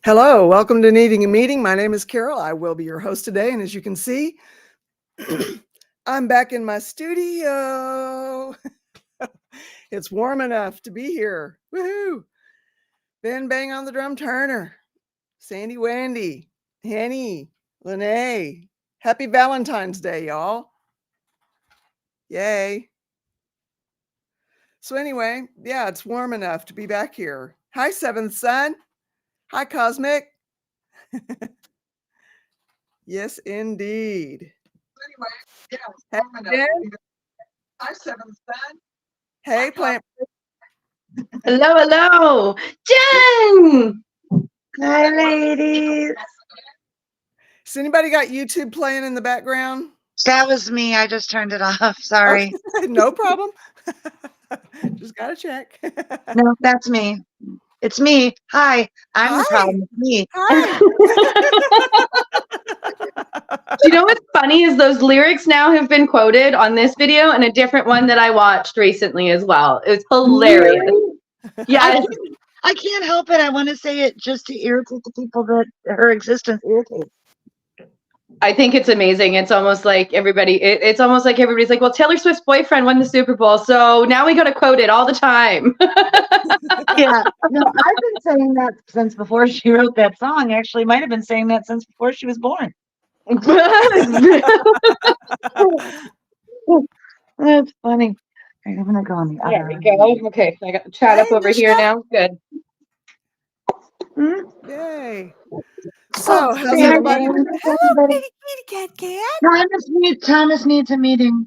Hello, welcome to Needing a Meeting. My name is Carol. I will be your host today. And as you can see, I'm back in my studio. It's warm enough to be here. Woohoo! Ben Bang on the drum Turner, Sandy Wandy, Henny, Lene. Happy Valentine's Day, y'all. Yay. So anyway, yeah, it's warm enough to be back here. Hi, Seventh Son. Hi, Cosmic. Yes, indeed. Anyway, yeah, it's warm enough. Hi, Seventh Son. Hey, Plant. Hello, hello. Jen! Hi, ladies. Has anybody got YouTube playing in the background? That was me. I just turned it off. Sorry. Okay, no problem. Just gotta check. No, that's me. It's me. Hi. I'm Hi. the problem. It's me. Hi. You know what's funny is those lyrics now have been quoted on this video and a different one that I watched recently as well. It was hilarious. Yes. I can't help it. I want to say it just to irritate the people that her existence irritates. I think it's amazing. It's almost like it's almost like everybody's like, well, Taylor Swift's boyfriend won the Super Bowl, so now we got to quote it all the time. Yeah. No, I've been saying that since before she wrote that song. Actually, might have been saying that since before she was born. That's funny. All right, I'm going to go on the There other we go. Okay, I got the chat up over here now. Good. Yay. So, how's Sandy, everybody? everybody. Kitty cat. Thomas needs a meeting.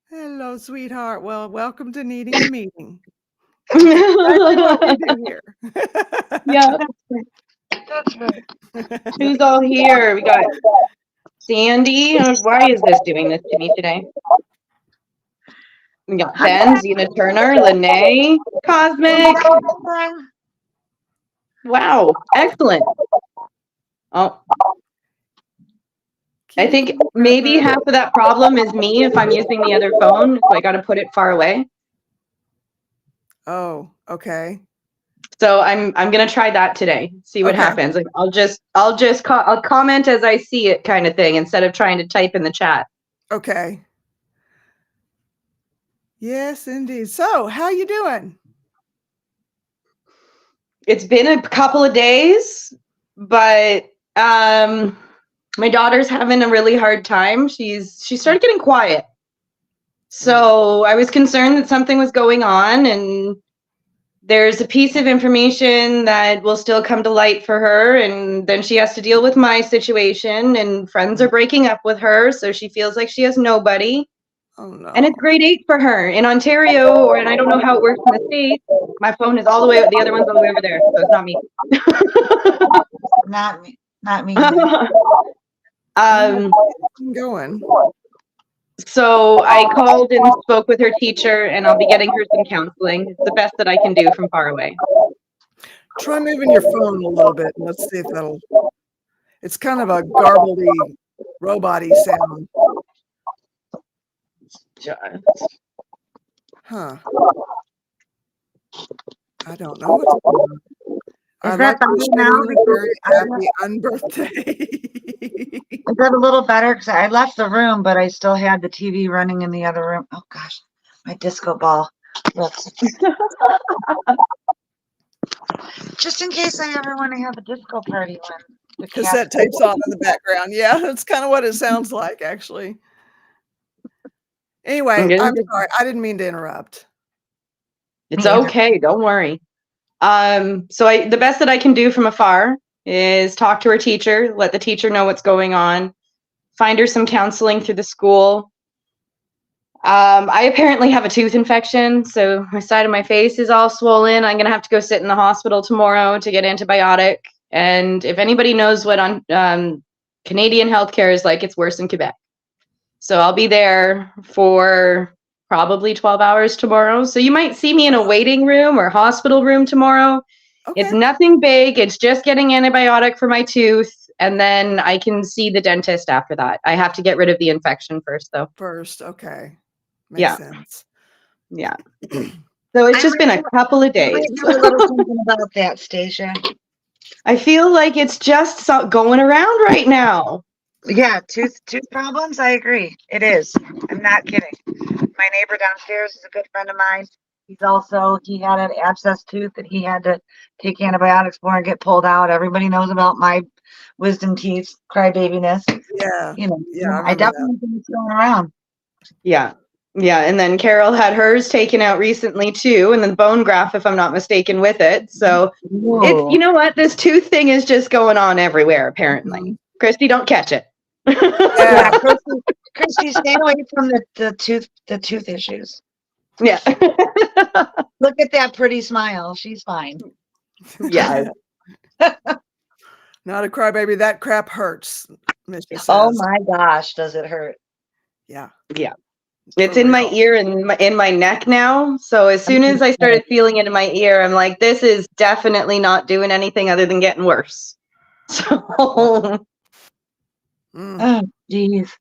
Hello, sweetheart. Well, welcome to Needing a Meeting. Exactly what we do here. Yeah. That's right. Who's all here? We got Sandy. Why is this doing this to me today? We got Ben, Zena Turner, Lene, Cosmic. Wow, excellent. Oh, I think maybe half of that problem is me if I'm using the other phone, so I got to put it far away. Oh, okay. So I'm gonna try that today. See what happens. Like I'll comment as I see it, kind of thing, instead of trying to type in the chat. Okay. Yes, indeed. So, how you doing? It's been a couple of days, but my daughter's having a really hard time. She started getting quiet. So I was concerned that something was going on, and there's a piece of information that will still come to light for her, and then she has to deal with my situation, and friends are breaking up with her, so she feels like she has nobody. Oh no. And it's grade 8 for her in Ontario, and I don't know how it works in the States. My phone is all the way, the other one's all the way over there, so it's not me. Not me. Going. So I called and spoke with her teacher, and I'll be getting her some counseling. It's the best that I can do from far away. Try moving your phone a little bit, and let's see if that'll. It's kind of a garbledy, robot-y sound. Huh. I don't know what's going on. I'd like to wish everyone a very happy unbirthday. Is that a little better? Because I left the room, but I still had the TV running in the other room. Oh gosh, my disco ball. Just in case I ever want to have a disco party when the Cassette tapes on in the background. Yeah, that's kind of what it sounds like, actually. Anyway, I'm sorry. I didn't mean to interrupt. It's okay. Don't worry. So the best that I can do from afar is talk to her teacher, let the teacher know what's going on, find her some counseling through the school. I apparently have a tooth infection, so my side of my face is all swollen. I'm going to have to go sit in the hospital tomorrow to get antibiotic. And if anybody knows what Canadian healthcare is like, it's worse in Quebec. So I'll be there for probably 12 hours tomorrow. So you might see me in a waiting room or hospital room tomorrow. Okay. It's nothing big. It's just getting antibiotic for my tooth. And then I can see the dentist after that. I have to get rid of the infection first, though. First, okay. Makes sense. Yeah. So it's just been a couple of days. I know a little something about that, Stacia. I feel like it's just going around right now. Yeah, tooth problems. I agree. It is. I'm not kidding. My neighbor downstairs is a good friend of mine. He had an abscess tooth that he had to take antibiotics for and get pulled out. Everybody knows about my wisdom teeth crybaby-ness. Yeah. You know, Yeah, I I remember that. definitely think it's going around. Yeah. Yeah. And then Carol had hers taken out recently too. And then the bone graft, if I'm not mistaken, with it. So it's, you know what? This tooth thing is just going on everywhere, apparently. Mhm. Christy, don't catch it. Yeah, Christy, stay away from the tooth issues. Yeah. Look at that pretty smile. She's fine. Yeah. Not a crybaby. That crap hurts. Misha says. Oh my gosh, does it hurt? Yeah. Yeah. It's in my ear and in my neck now. So as soon as I started feeling it in my ear, I'm like, this is definitely not doing anything other than getting worse. So Oh, geez.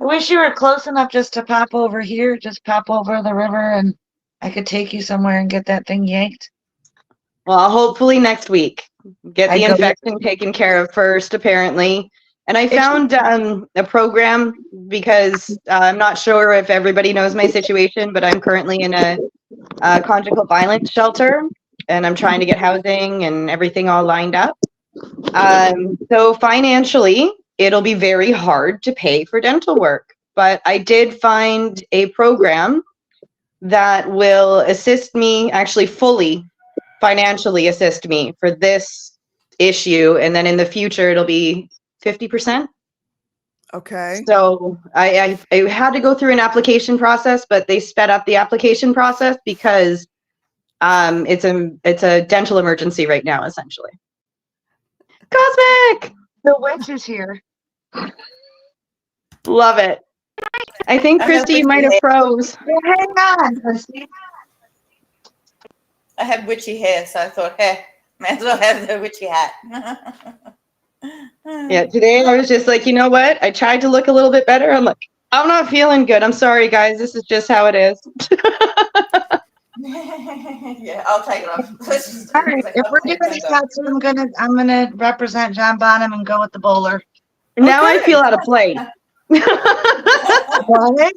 I wish you were close enough just to pop over here, just pop over the river, and I could take you somewhere and get that thing yanked. well, hopefully next week. Get the I'd go- infection taken care of first, apparently. And I found a program because I'm not sure if everybody knows my situation, but I'm currently in a conjugal violence shelter, and I'm trying to get housing and everything all lined up. So financially, it'll be very hard to pay for dental work. But I did find a program that will assist me, actually fully financially assist me for this issue. And then in the future, it'll be 50%. Okay. So I had to go through an application process, but they sped up the application process because it's a dental emergency right now, essentially. Cosmic! The witch is here. Love it. I think Christy might have froze. Well, hang on, Christy. I had witchy hair, so I thought, hey, may as well have the witchy hat. Yeah, today I was just like, you know what? I tried to look a little bit better. I'm like, I'm not feeling good. I'm sorry, guys. This is just how it is. Yeah, I'll take it off. All right, if we're doing this cuts, I'm gonna represent John Bonham and go with the bowler. Now I Okay. feel out of place. What?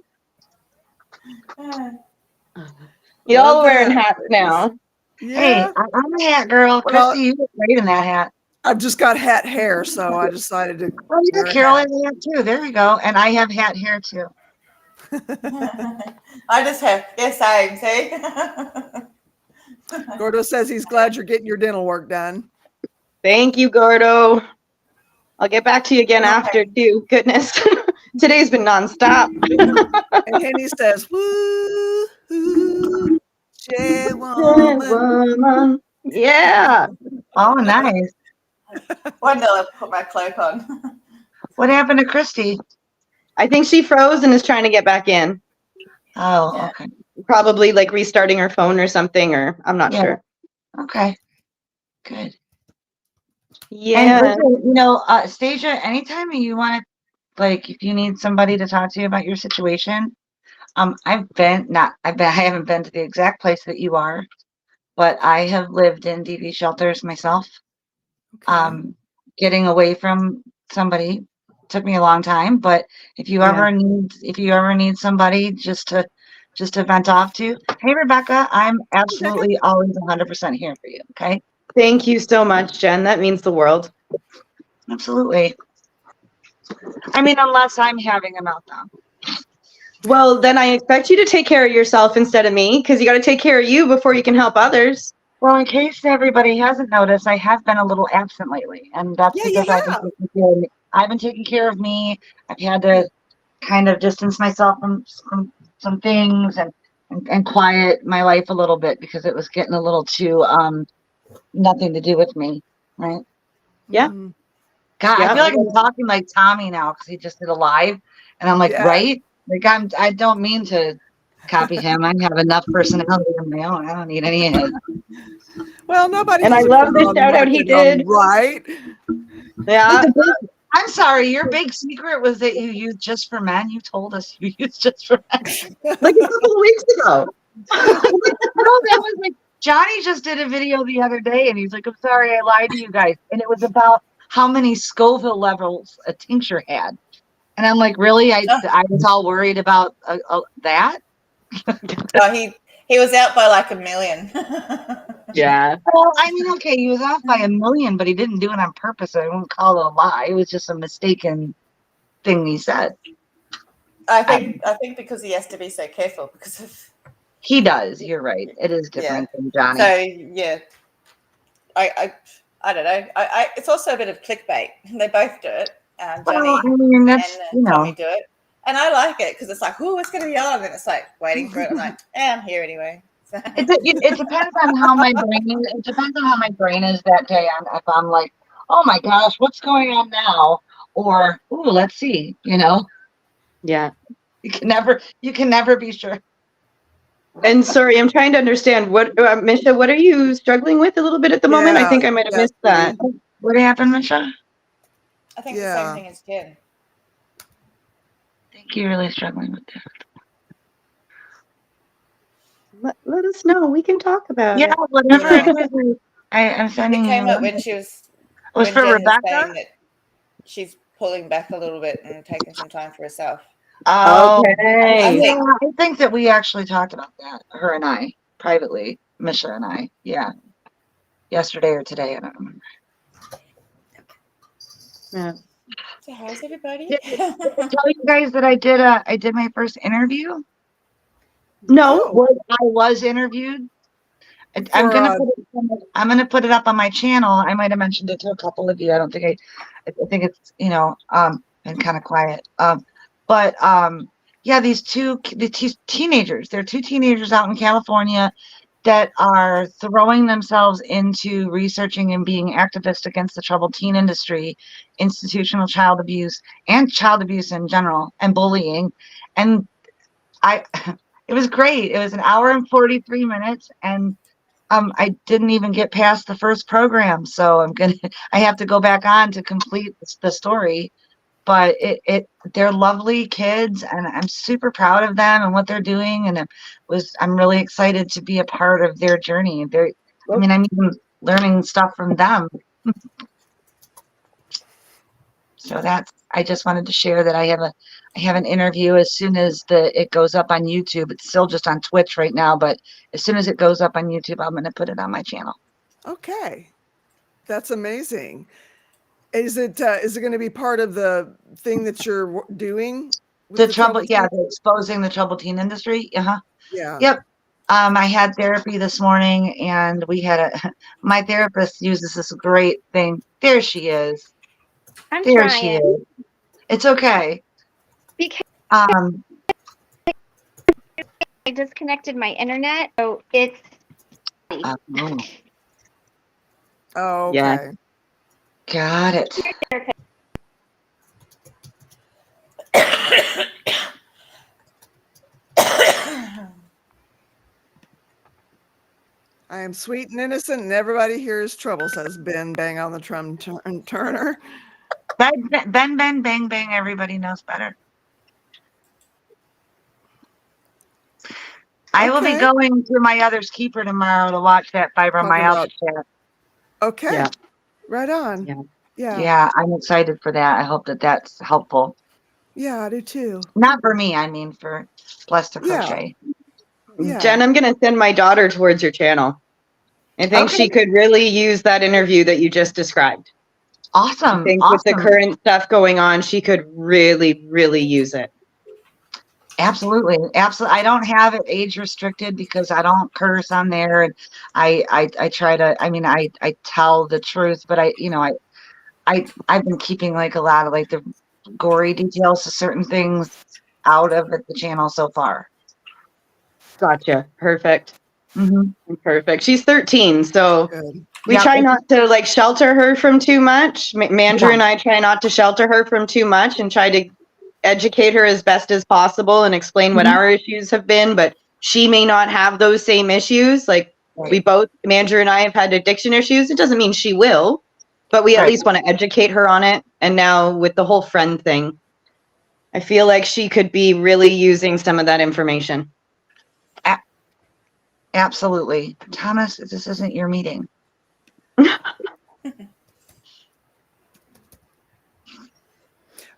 You're all Love wearing that. hats now. Hey, Yeah. I'm a hat girl. Well- Christy, you look great in that hat. I've just got hat hair, so I decided to. Oh, yeah, wear a Carol hat. has a hat too. There we go. And I have hat hair too. I just have, same, see? Gordo says he's glad you're getting your dental work done. Thank you, Gordo. I'll get back to you again Okay. after, too. Goodness. Today's been nonstop. And Henny says, woo, hoo, Shay woman. Yeah. Oh, nice. When did I put my cloak on? What happened to Christy? I think she froze and is trying to get back in. Oh, Yeah. okay. Probably like restarting her phone or something, or I'm not Yeah. sure. Okay. Good. Yeah. And listen, Stasia, anytime you want to, like, if you need somebody to talk to you about your situation, I haven't been to the exact place that you are, but I have lived in DV shelters myself. Okay. Getting away from somebody took me a long time, but if you Yeah. ever need somebody just to vent off to, hey Rebecca, I'm absolutely always 100% here for you. Okay. Thank you so much, Jen. That means the world. Absolutely. I mean, unless I'm having a meltdown. Well, then I expect you to take care of yourself instead of me, because you got to take care of you before you can help others. Well, in case everybody hasn't noticed, I have been a little absent lately, and that's Yeah, you because I've been taking care of me. I've had to kind of distance myself from some things and quiet my life a little bit because it was getting a little too nothing to do with me, right? Yeah. Mhm. God, Yeah. I feel like I'm talking like Tommy now because he just did a live, and I'm like, Yeah. right? Like I don't mean to copy him. I have enough personality of my own. I don't need any of his. Well, nobody. And I has a love the gun on shout out like he it, did. Right. Yeah. I'm sorry, your big secret was that you used Just for Men. You told us you used Just for Men. Like a couple of weeks ago. No, that was like Johnny just did a video the other day and he's like, I'm sorry, I lied to you guys. And it was about how many Scoville levels a tincture had. And I'm like, really? I was all worried about that. Oh, he was out by like 1 million. Yeah. Well, I mean, okay, he was off by 1 million, but he didn't do it on purpose. I won't call it a lie. It was just a mistaken thing he said. I think because he has to be so careful because of. He does. You're right. It is different than Johnny. So yeah, I don't know. I it's also a bit of clickbait. They both do it. Johnny well, I mean, that's, and Tommy do it, and I like it because it's like, oh, it's gonna be on, and it's like waiting for it. I'm like, I'm here anyway. So. It depends on how my brain is. It depends on how my brain is that day. If I'm like, oh my gosh, what's going on now? Or, ooh, let's see. Yeah. You can never be sure. And sorry, I'm trying to understand what, Misha, what are you struggling with a little bit at the moment? I think I might have missed that. What happened, Misha? I think the same thing as Jen. I think you're really struggling with that. Let us know. We can talk about it. Yeah, whatever it is. I'm sending It came you. up when she was. It was when for Jen Rebecca. was saying that she's pulling back a little bit and taking some time for herself. Oh, okay. I think that we actually talked about that, her and I, privately, Misha and I. Yeah. Yesterday or today, I don't remember. Yeah. So how's everybody? Did I tell you guys that I did my first interview? No. I was interviewed. I'm gonna put it up on my channel. I might have mentioned it to a couple of you. I don't think I think it's been kind of quiet. But yeah, these teenagers. There are two teenagers out in California that are throwing themselves into researching and being activists against the troubled teen industry, institutional child abuse, and child abuse in general, and bullying. And it was great. It was 1 hour and 43 minutes, and I didn't even get past the first program, so I have to go back on to complete the story. But they're lovely kids, and I'm super proud of them and what they're doing, and I'm really excited to be a part of their journey. I'm even learning stuff from them. So I just wanted to share that I have an interview as soon as it goes up on YouTube. It's still just on Twitch right now, but as soon as it goes up on YouTube, I'm going to put it on my channel. Okay. That's amazing. Is it going to be part of the thing that you're doing? The exposing the troubled teen industry. Uh-huh. Yeah. Yep. I had therapy this morning, and my therapist uses this great thing. There she is. There she is. It's okay. Because I disconnected my internet, so it's. Oh, okay. Yeah. Got it. I am sweet and innocent, and everybody here is trouble, says Ben Bang on the Drum Turner. Ben, bang, bang. Everybody knows better. I will be going to my other's keeper tomorrow to watch that fibromyalgia chat. Okay. Yeah. Right on. Yeah, I'm excited for that. I hope that's helpful. Yeah, I do too. Not for me, I mean for Blessed to Crochet. Yeah. Jen, I'm going to send my daughter towards your channel. I think she could really use that interview that you just described. Awesome. I think with the current stuff going on, she could really, really use it. Absolutely. I don't have it age restricted because I don't curse on there, and I try to. I mean, I tell the truth, but I've been keeping like a lot of like the gory details of certain things out of the channel so far. Gotcha. Perfect. Mm-hmm. Perfect. She's 13, so we try not to like shelter her from too much. Mandrew and I try not to shelter her from too much and try to educate her as best as possible and explain what our issues have been, but she may not have those same issues. Like we both, Mandrew and I, have had addiction issues. It doesn't mean she will, but we at least want to educate her on it. And now with the whole friend thing, I feel like she could be really using some of that information. Absolutely. Thomas, this isn't your meeting.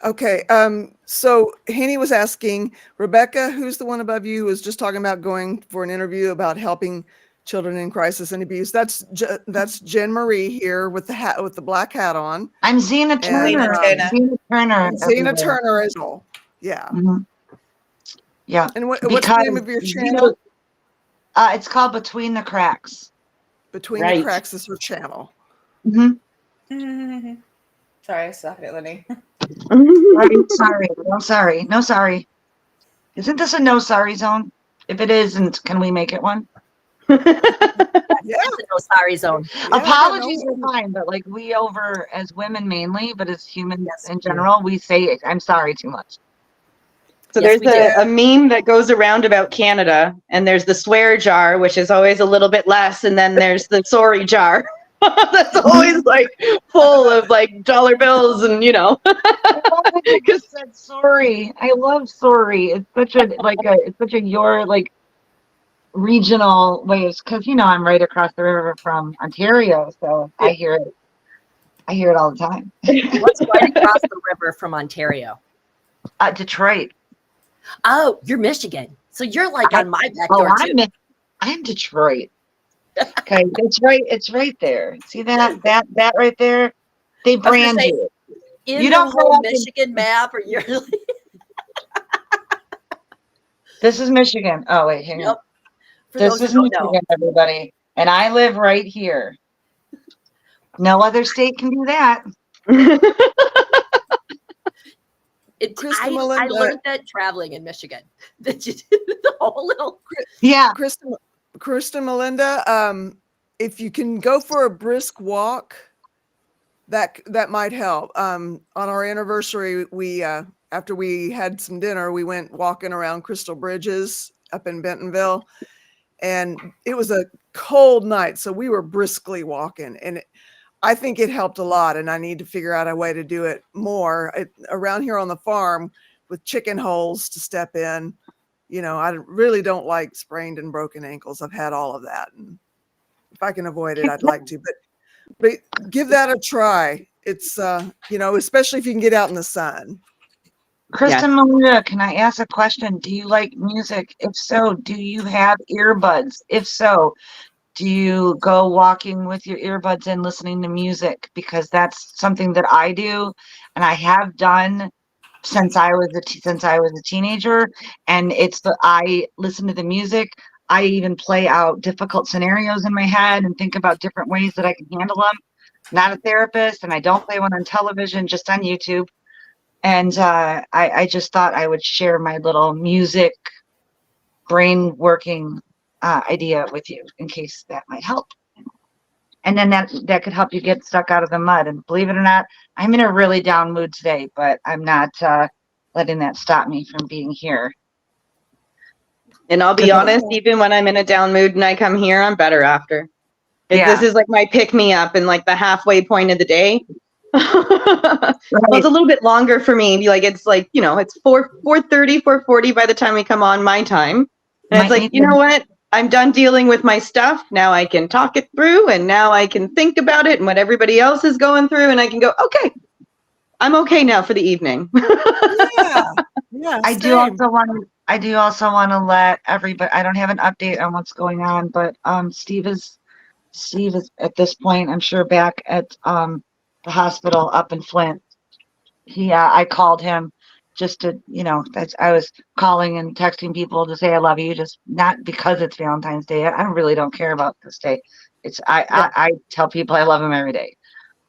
Okay. So Haney was asking Rebecca, who's the one above you, who was just talking about going for an interview about helping children in crisis and abuse. That's Jen Marie here with the hat, with the black hat on. I'm Zena Turner. Turner. Zena Turner. And Zena everywhere. Turner as well. Yeah. Mhm. Yeah. And what's the name of your channel? It's called Between the Cracks. Between the Right. Cracks is her channel. Mm-hmm. Sorry, I suck at Lenny. Sorry. No sorry. No sorry. Isn't this a no sorry zone? If it isn't, can we make it one? Yeah. It's a no sorry zone. Yeah, Apologies no, are fine, but like we over as women mainly, but as humans Yes, in we do. general, we say I'm sorry too much. So Yes, we there's a meme that goes around about Canada, and there's the swear jar, which is always a little bit less, and then there's the sorry jar. That's always like full of like dollar bills and I love that you just said sorry. I love sorry. It's such a your like regional ways because I'm right across the river from Ontario, so I hear it. I hear it all the time. What's right across the river from Ontario? Detroit. Oh, you're Michigan. So you're like on my back Oh, door too. I'm Detroit. Okay, it's right there. See that right there? They was gonna brand say, you. In You the don't grow whole up in- Michigan map, or you're This is Michigan. Oh wait, hang on. Nope. For This those is who don't know. Michigan, everybody, and I live right here. No other state can do that. Krista I Melinda. learned that traveling in Michigan. That you did the whole little. Yeah. Krista Melinda, if you can go for a brisk walk, that might help. On our anniversary, we after we had some dinner, we went walking around Crystal Bridges up in Bentonville, and it was a cold night, so we were briskly walking, and I think it helped a lot, and I need to figure out a way to do it more around here on the farm with chicken holes to step in. I really don't like sprained and broken ankles. I've had all of that, and if I can avoid it, I'd like to. But give that a try. It's especially if you can get out in the sun. Kristen Melinda, can I ask a question? Do you like music? If so, do you have earbuds? If so, do you go walking with your earbuds and listening to music? Because that's something that I do, and I have done since I was a teenager. And I listen to the music. I even play out difficult scenarios in my head and think about different ways that I can handle them. Not a therapist, and I don't play one on television, just on YouTube. And I just thought I would share my little music brain working idea with you in case that might help. And then that could help you get stuck out of the mud. And believe it or not, I'm in a really down mood today, but I'm not letting that stop me from being here. And I'll be honest, even when I'm in a down mood and I come here, I'm better after. This is like my pick me up and like the halfway point of the day. Well, it's a little bit longer for me. Like it's like, it's 4:30, 4:40 by the time we come on my time. And it's like, you know what? I'm done dealing with my stuff. Now I can talk it through, and now I can think about it and what everybody else is going through, and I can go, okay, I'm okay now for the evening. Yeah. I do also want to let everybody. I don't have an update on what's going on, but Steve is at this point, I'm sure, back at the hospital up in Flint. I called him just to, I was calling and texting people to say I love you, just not because it's Valentine's Day. I really don't care about this day. I tell people I love them every day.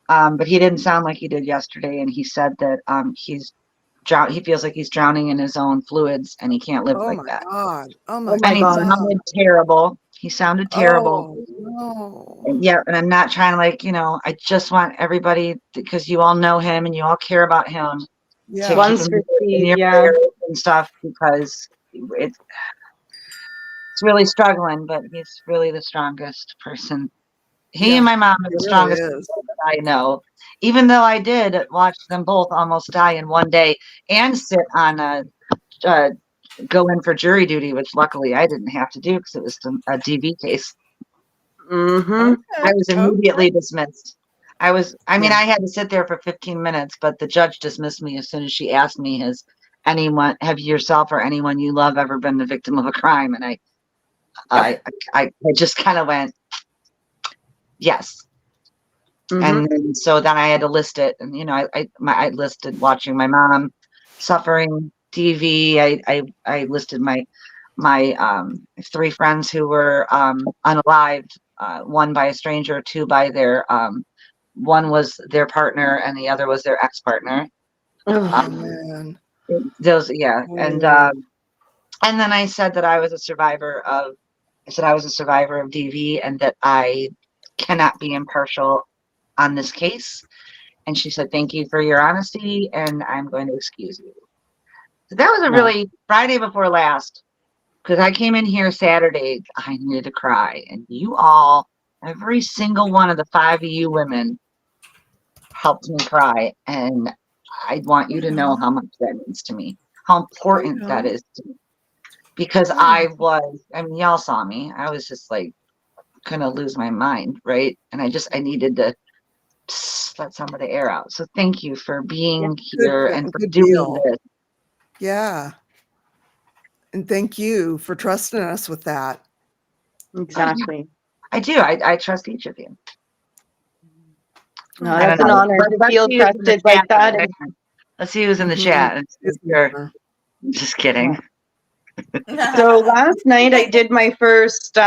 But he didn't sound like he did yesterday, and he said that he feels like he's drowning in his own fluids, and he can't live like that. God. Oh my And he God. sounded terrible. He sounded terrible. Oh, no. Yeah, and I'm not trying to I just want everybody, because you all know him and you all care about him, Yeah. to One's keep for him in Steve, your yeah. prayers and stuff, because it's really struggling, but he's really the strongest person. He and my mom are the It really strongest is. people that I know, even though I did watch them both almost die in one day and sit on a go in for jury duty, which luckily I didn't have to do because it was a DV case. Mm-hmm. I was Okay. immediately dismissed. I mean, Yeah. I had to sit there for 15 minutes, but the judge dismissed me as soon as she asked me, have yourself or anyone you love ever been the victim of a crime? And I just kind of went, yes. Mm-hmm. And so then I had to list it. And, I listed watching my mom suffering DV. I listed my 3 friends who were unalived, 1 by a stranger, 2 by one was their partner and the other was their ex-partner. Oh, man. Yeah. Oh. And then I said that I was a survivor of DV and that I cannot be impartial on this case. And she said, thank you for your honesty, and I'm going to excuse you. So that was a really Friday before last, because I came in here Saturday, I needed to cry. And you all, every single one of the 5 of you women helped me cry. And I want you to know how much that means to me, how important that is to me. Because y'all saw me. I was just like, gonna lose my mind, right? And I needed to let some of the air out. So thank you for being here and for doing deal. this. Yeah. And thank you for trusting us with that. Exactly. I do. I trust each of you. No, that's an honor to feel trusted like that. Let's see who's in the chat. Just kidding. So last night I did my first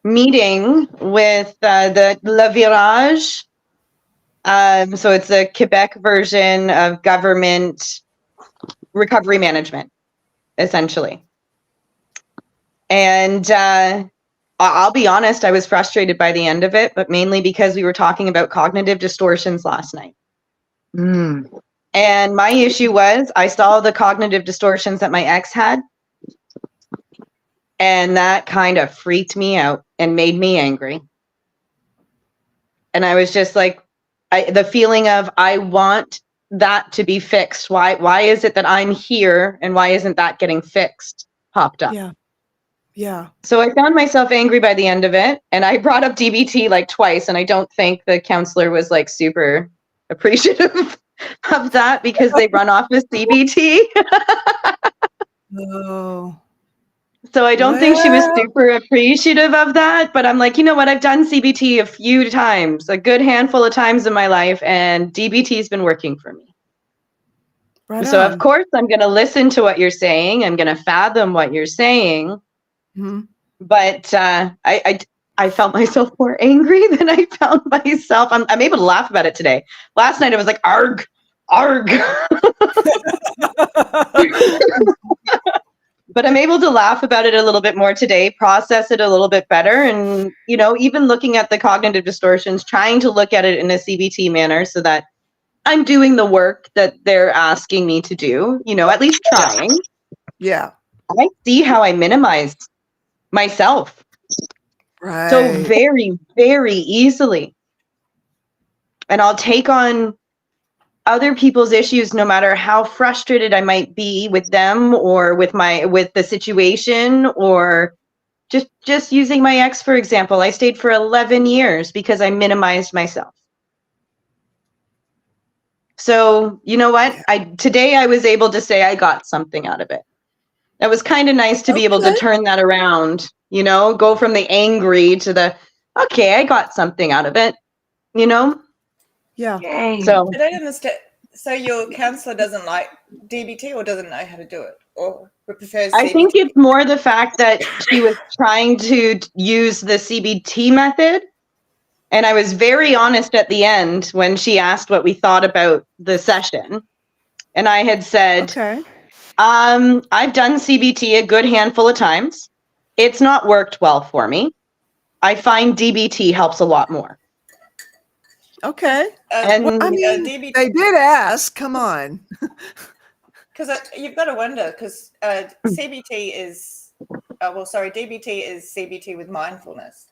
meeting with the La Virage. So it's a Quebec version of government recovery management, essentially. And I'll be honest, I was frustrated by the end of it, but mainly because we were talking about cognitive distortions last night. And my issue was I saw the cognitive distortions that my ex had. And that kind of freaked me out and made me angry. And I was just like, the feeling of, I want that to be fixed. Why is it that I'm here and why isn't that getting fixed? Popped up. Yeah. So I found myself angry by the end of it. And I brought up DBT like twice. And I don't think the counselor was like super appreciative of that because they run off with CBT. Oh. So I don't think she was super appreciative of that, but I'm like, you know what? I've done CBT a few times, a good handful of times in my life, and DBT's been working for me. Right so on. Of course I'm going to listen to what you're saying. I'm going to fathom what you're saying. Mm-hmm. But I felt myself more angry than I found myself. I'm able to laugh about it today. Last night I was like, arg, arg. But I'm able to laugh about it a little bit more today, process it a little bit better. And, even looking at the cognitive distortions, trying to look at it in a CBT manner so that I'm doing the work that they're asking me to do, at least trying. Yeah. I see how I minimize myself. Right. So very, very easily. And I'll take on other people's issues, no matter how frustrated I might be with them or with the situation, or just using my ex, for example. I stayed for 11 years because I minimized myself. So you know what? Today I was able to say I got something out of it. That was kind of nice to be able to turn that around, go from the angry to the, okay, I got something out of it, Yeah. So I don't understand. So your counselor doesn't like DBT or doesn't know how to do it or prefers CBT? I think it's more the fact that she was trying to use the CBT method. And I was very honest at the end when she asked what we thought about the session. And I had said, I've done CBT a good handful of times. It's not worked well for me. I find DBT helps a lot more. Okay. And DBT, they did ask. Come on. Because you've got to wonder, because DBT is CBT with mindfulness.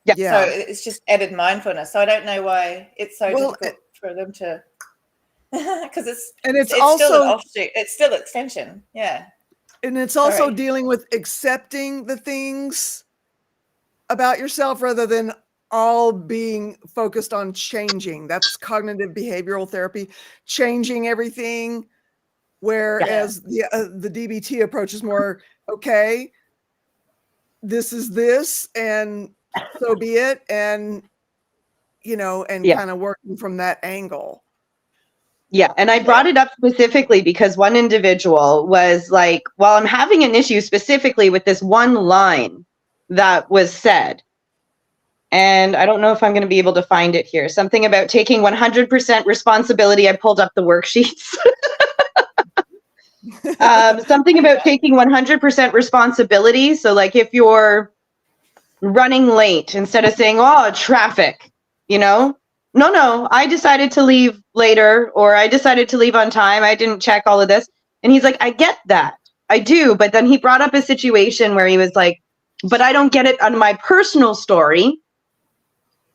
Yeah. So it's just added mindfulness. So I don't know why it's so difficult for them to, because it's also still an offshoot. It's still extension. Yeah. And it's also Sorry. dealing with accepting the things about yourself rather than all being focused on changing. That's cognitive behavioral therapy, changing everything. Whereas the DBT approach is more, okay, this is this, and so be it. And, and kind of working from that angle. Yeah. And I brought it up specifically because one individual was like, well, I'm having an issue specifically with this one line that was said. And I don't know if I'm going to be able to find it here. Something about taking 100% responsibility. I pulled up the worksheets. Something about taking 100% responsibility. So like if you're running late, instead of saying, oh, traffic, no, I decided to leave later, or I decided to leave on time. I didn't check all of this. And he's like, I get that. I do. But then he brought up a situation where he was like, but I don't get it on my personal story.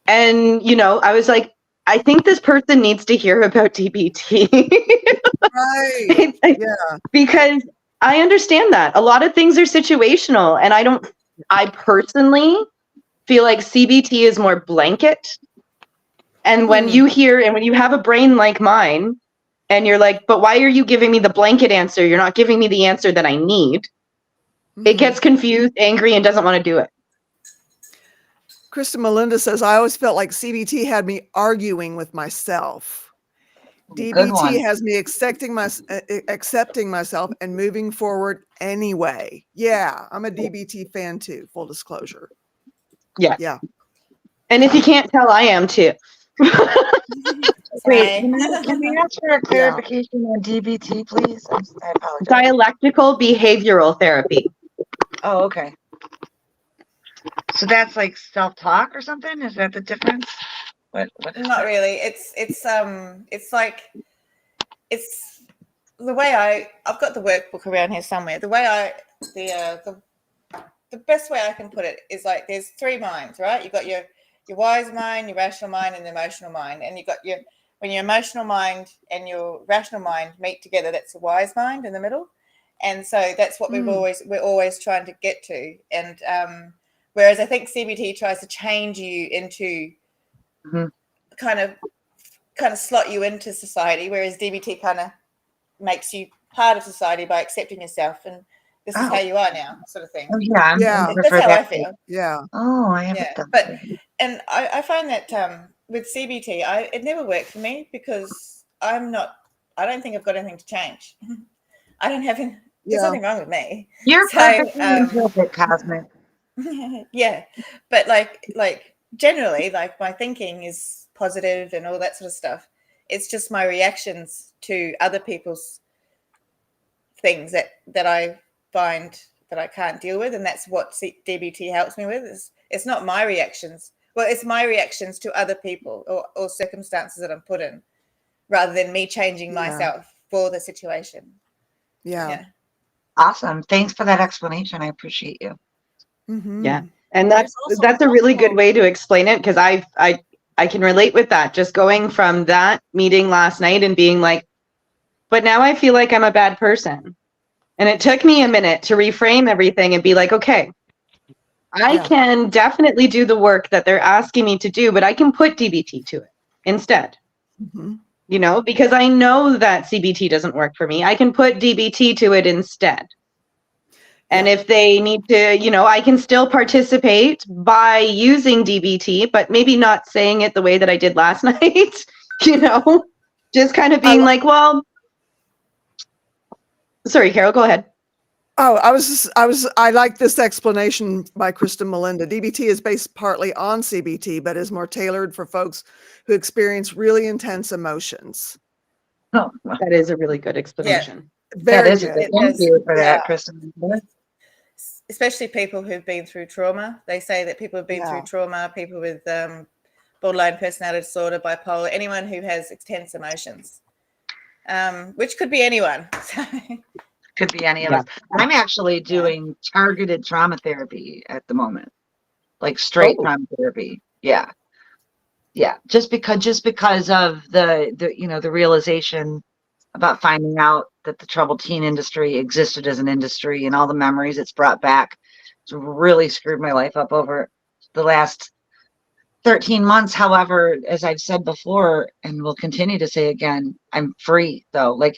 And, I was like, I think this person needs to hear about DBT. Right. Yeah. Because I understand that. A lot of things are situational. And I personally feel like CBT is more blanket. And when you hear, and when you have a brain like mine, and you're like, but why are you giving me the blanket answer? You're not giving me the answer that I need. It gets confused, angry, and doesn't want to do it. Krista Melinda says, I always felt like CBT had me arguing with myself. DBT has me accepting myself and moving forward anyway. Yeah, I'm a DBT fan too, full disclosure. Yeah. Yeah. And if you can't tell, I am too. Wait, can we ask for a clarification on DBT, please? I apologize. Dialectical behavioral therapy. Oh, okay. So that's like self-talk or something? Is that the difference? What is Not that? really. It's like the way I've got the workbook around here somewhere. The way the best way I can put it is like there's three minds, right? You've got your wise mind, your rational mind, and the emotional mind. And you've got when your emotional mind and your rational mind meet together, that's the wise mind in the middle. And so that's what we're always trying to get to. And whereas I think CBT tries to change you into kind of slot you into society, whereas DBT kind of makes you part of society by accepting yourself and this is how you are now, sort of thing. Oh, yeah, that's how I feel. Yeah. Oh, I haven't done but that. and I find that with CBT, it never worked for me because I don't think I've got anything to change. I don't have any, there's nothing wrong with me. You're perfect, Cosmic. Yeah, but like generally, like my thinking is positive and all that sort of stuff. It's just my reactions to other people's things that I find that I can't deal with, and that's what DBT helps me with. It's not my reactions. Well, it's my reactions to other people or circumstances that I'm put in, rather than me changing myself for the situation. Yeah. Awesome. Thanks for that explanation. I appreciate you. Yeah, and that's a really good way to explain it, because I can relate with that. Just going from that meeting last night and being like, but now I feel like I'm a bad person. And it took me a minute to reframe everything and be like, okay, I can definitely do the work that they're asking me to do, but I can put DBT to it instead. Because I know that CBT doesn't work for me. I can put DBT to it instead. And if they need to, I can still participate by using DBT, but maybe not saying it the way that I did last night, just kind of being like, well, sorry, Carol, go ahead. Oh, I like this explanation by Krista Melinda. DBT is based partly on CBT, but is more tailored for folks who experience really intense emotions. Oh, that is a really good explanation. Very good. Thank you for that, Krista. Especially people who've been through trauma. They say that people who've been through trauma, people with borderline personality disorder, bipolar, anyone who has intense emotions, which could be anyone. Could be any of us. I'm actually doing targeted trauma therapy at the moment, like straight trauma therapy. Yeah. Just because of the realization about finding out that the troubled teen industry existed as an industry and all the memories it's brought back. It's really screwed my life up over the last 13 months. However, as I've said before, and will continue to say again, I'm free though. Like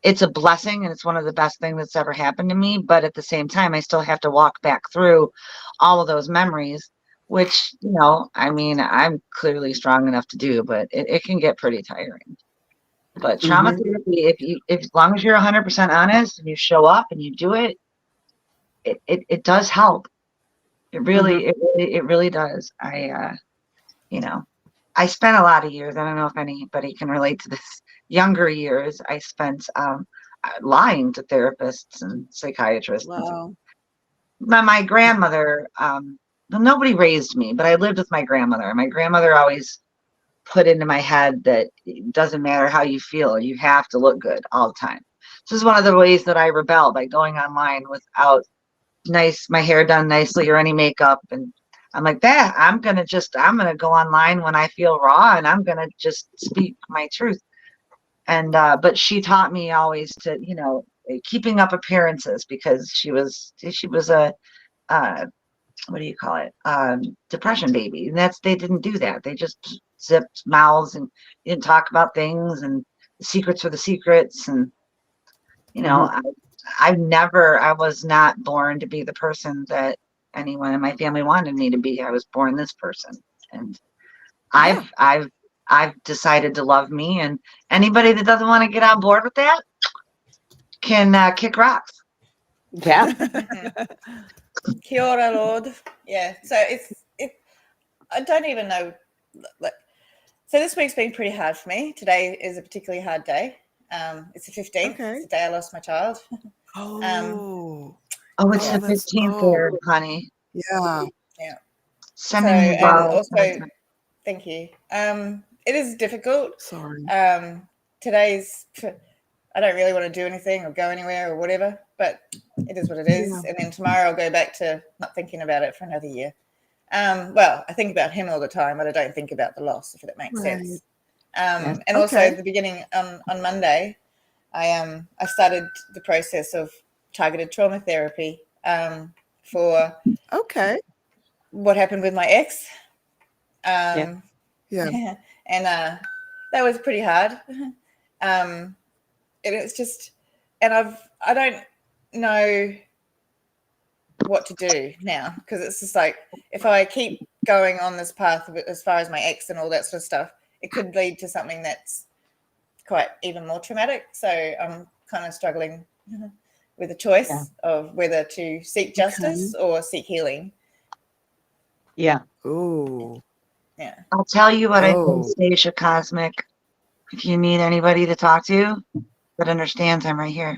it's a blessing and it's one of the best things that's ever happened to me. But at the same time, I still have to walk back through all of those memories, which, you know, I mean, I'm clearly strong enough to do, but it can get pretty tiring. But trauma therapy, if as long as you're 100% honest and you show up and you do it, it does help. It really does. You know, I spent a lot of years, I don't know if anybody can relate to this, younger years, I spent lying to therapists and psychiatrists. Wow. My grandmother, well, nobody raised me, but I lived with my grandmother. My grandmother always put into my head that it doesn't matter how you feel, you have to look good all the time. This is one of the ways that I rebel, by going online without my hair done nicely or any makeup. And I'm like, that I'm gonna go online when I feel raw and I'm gonna just speak my truth. And but she taught me always to, you know, keeping up appearances, because she was a what do you call it, depression baby. And they didn't do that. They just zipped mouths and didn't talk about things, and the secrets were the secrets. And you know, I was not born to be the person that anyone in my family wanted me to be. I was born this person, and I've decided to love me, and anybody that doesn't want to get on board with that can kick rocks. Yeah. Kia ora, Lord. Yeah. So I don't even know. Like, so this week's been pretty hard for me. Today is a particularly hard day. It's the 15th. Okay. It's the day I lost my child. Oh. It's the 15th there, honey. Yeah. Yeah. Sending you love. Also, thank you. It is difficult. Sorry. Today's, I don't really want to do anything or go anywhere or whatever, but it is what it is. Yeah. And then tomorrow I'll go back to not thinking about it for another year. Well, I think about him all the time, but I don't think about the loss, if that makes sense. And also at the beginning on Monday, I started the process of targeted trauma therapy for what happened with my ex. Yeah. And that was pretty hard. It was just, and I don't know what to do now, because it's just like, if I keep going on this path as far as my ex and all that sort of stuff, it could lead to something that's quite even more traumatic. So I'm kind of struggling with the choice of whether to seek justice or seek healing. Yeah. Oh. Yeah. I'll tell you what I think, Stacia Cosmic. If you need anybody to talk to that understands, I'm right here.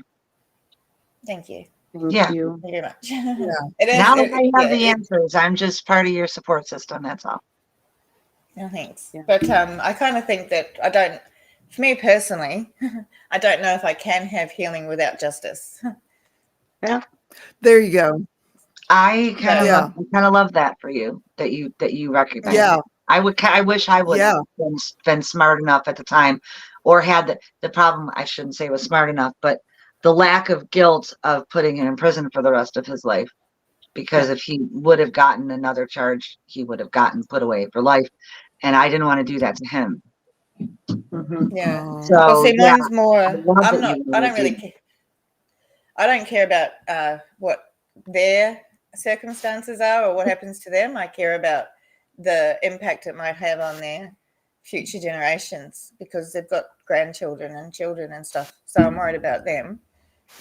Thank you. Thank you. Thank you very much. Yeah. Now that I have the answers, I'm just part of your support system. That's all. No, thanks. Yeah. But I kind of think that for me personally, I don't know if I can have healing without justice. Yeah. There you go. I kind of love that for you, that you recognize. Yeah. I wish I would have been smart enough at the time, or had the problem. I shouldn't say was smart enough, but the lack of guilt of putting him in prison for the rest of his life. Because if he would have gotten another charge, he would have gotten put away for life, and I didn't want to do that to him. Yeah. So well, see, mine's more. I don't care about what their circumstances are or what happens to them. I care about the impact it might have on their future generations, because they've got grandchildren and children and stuff. So I'm worried about them.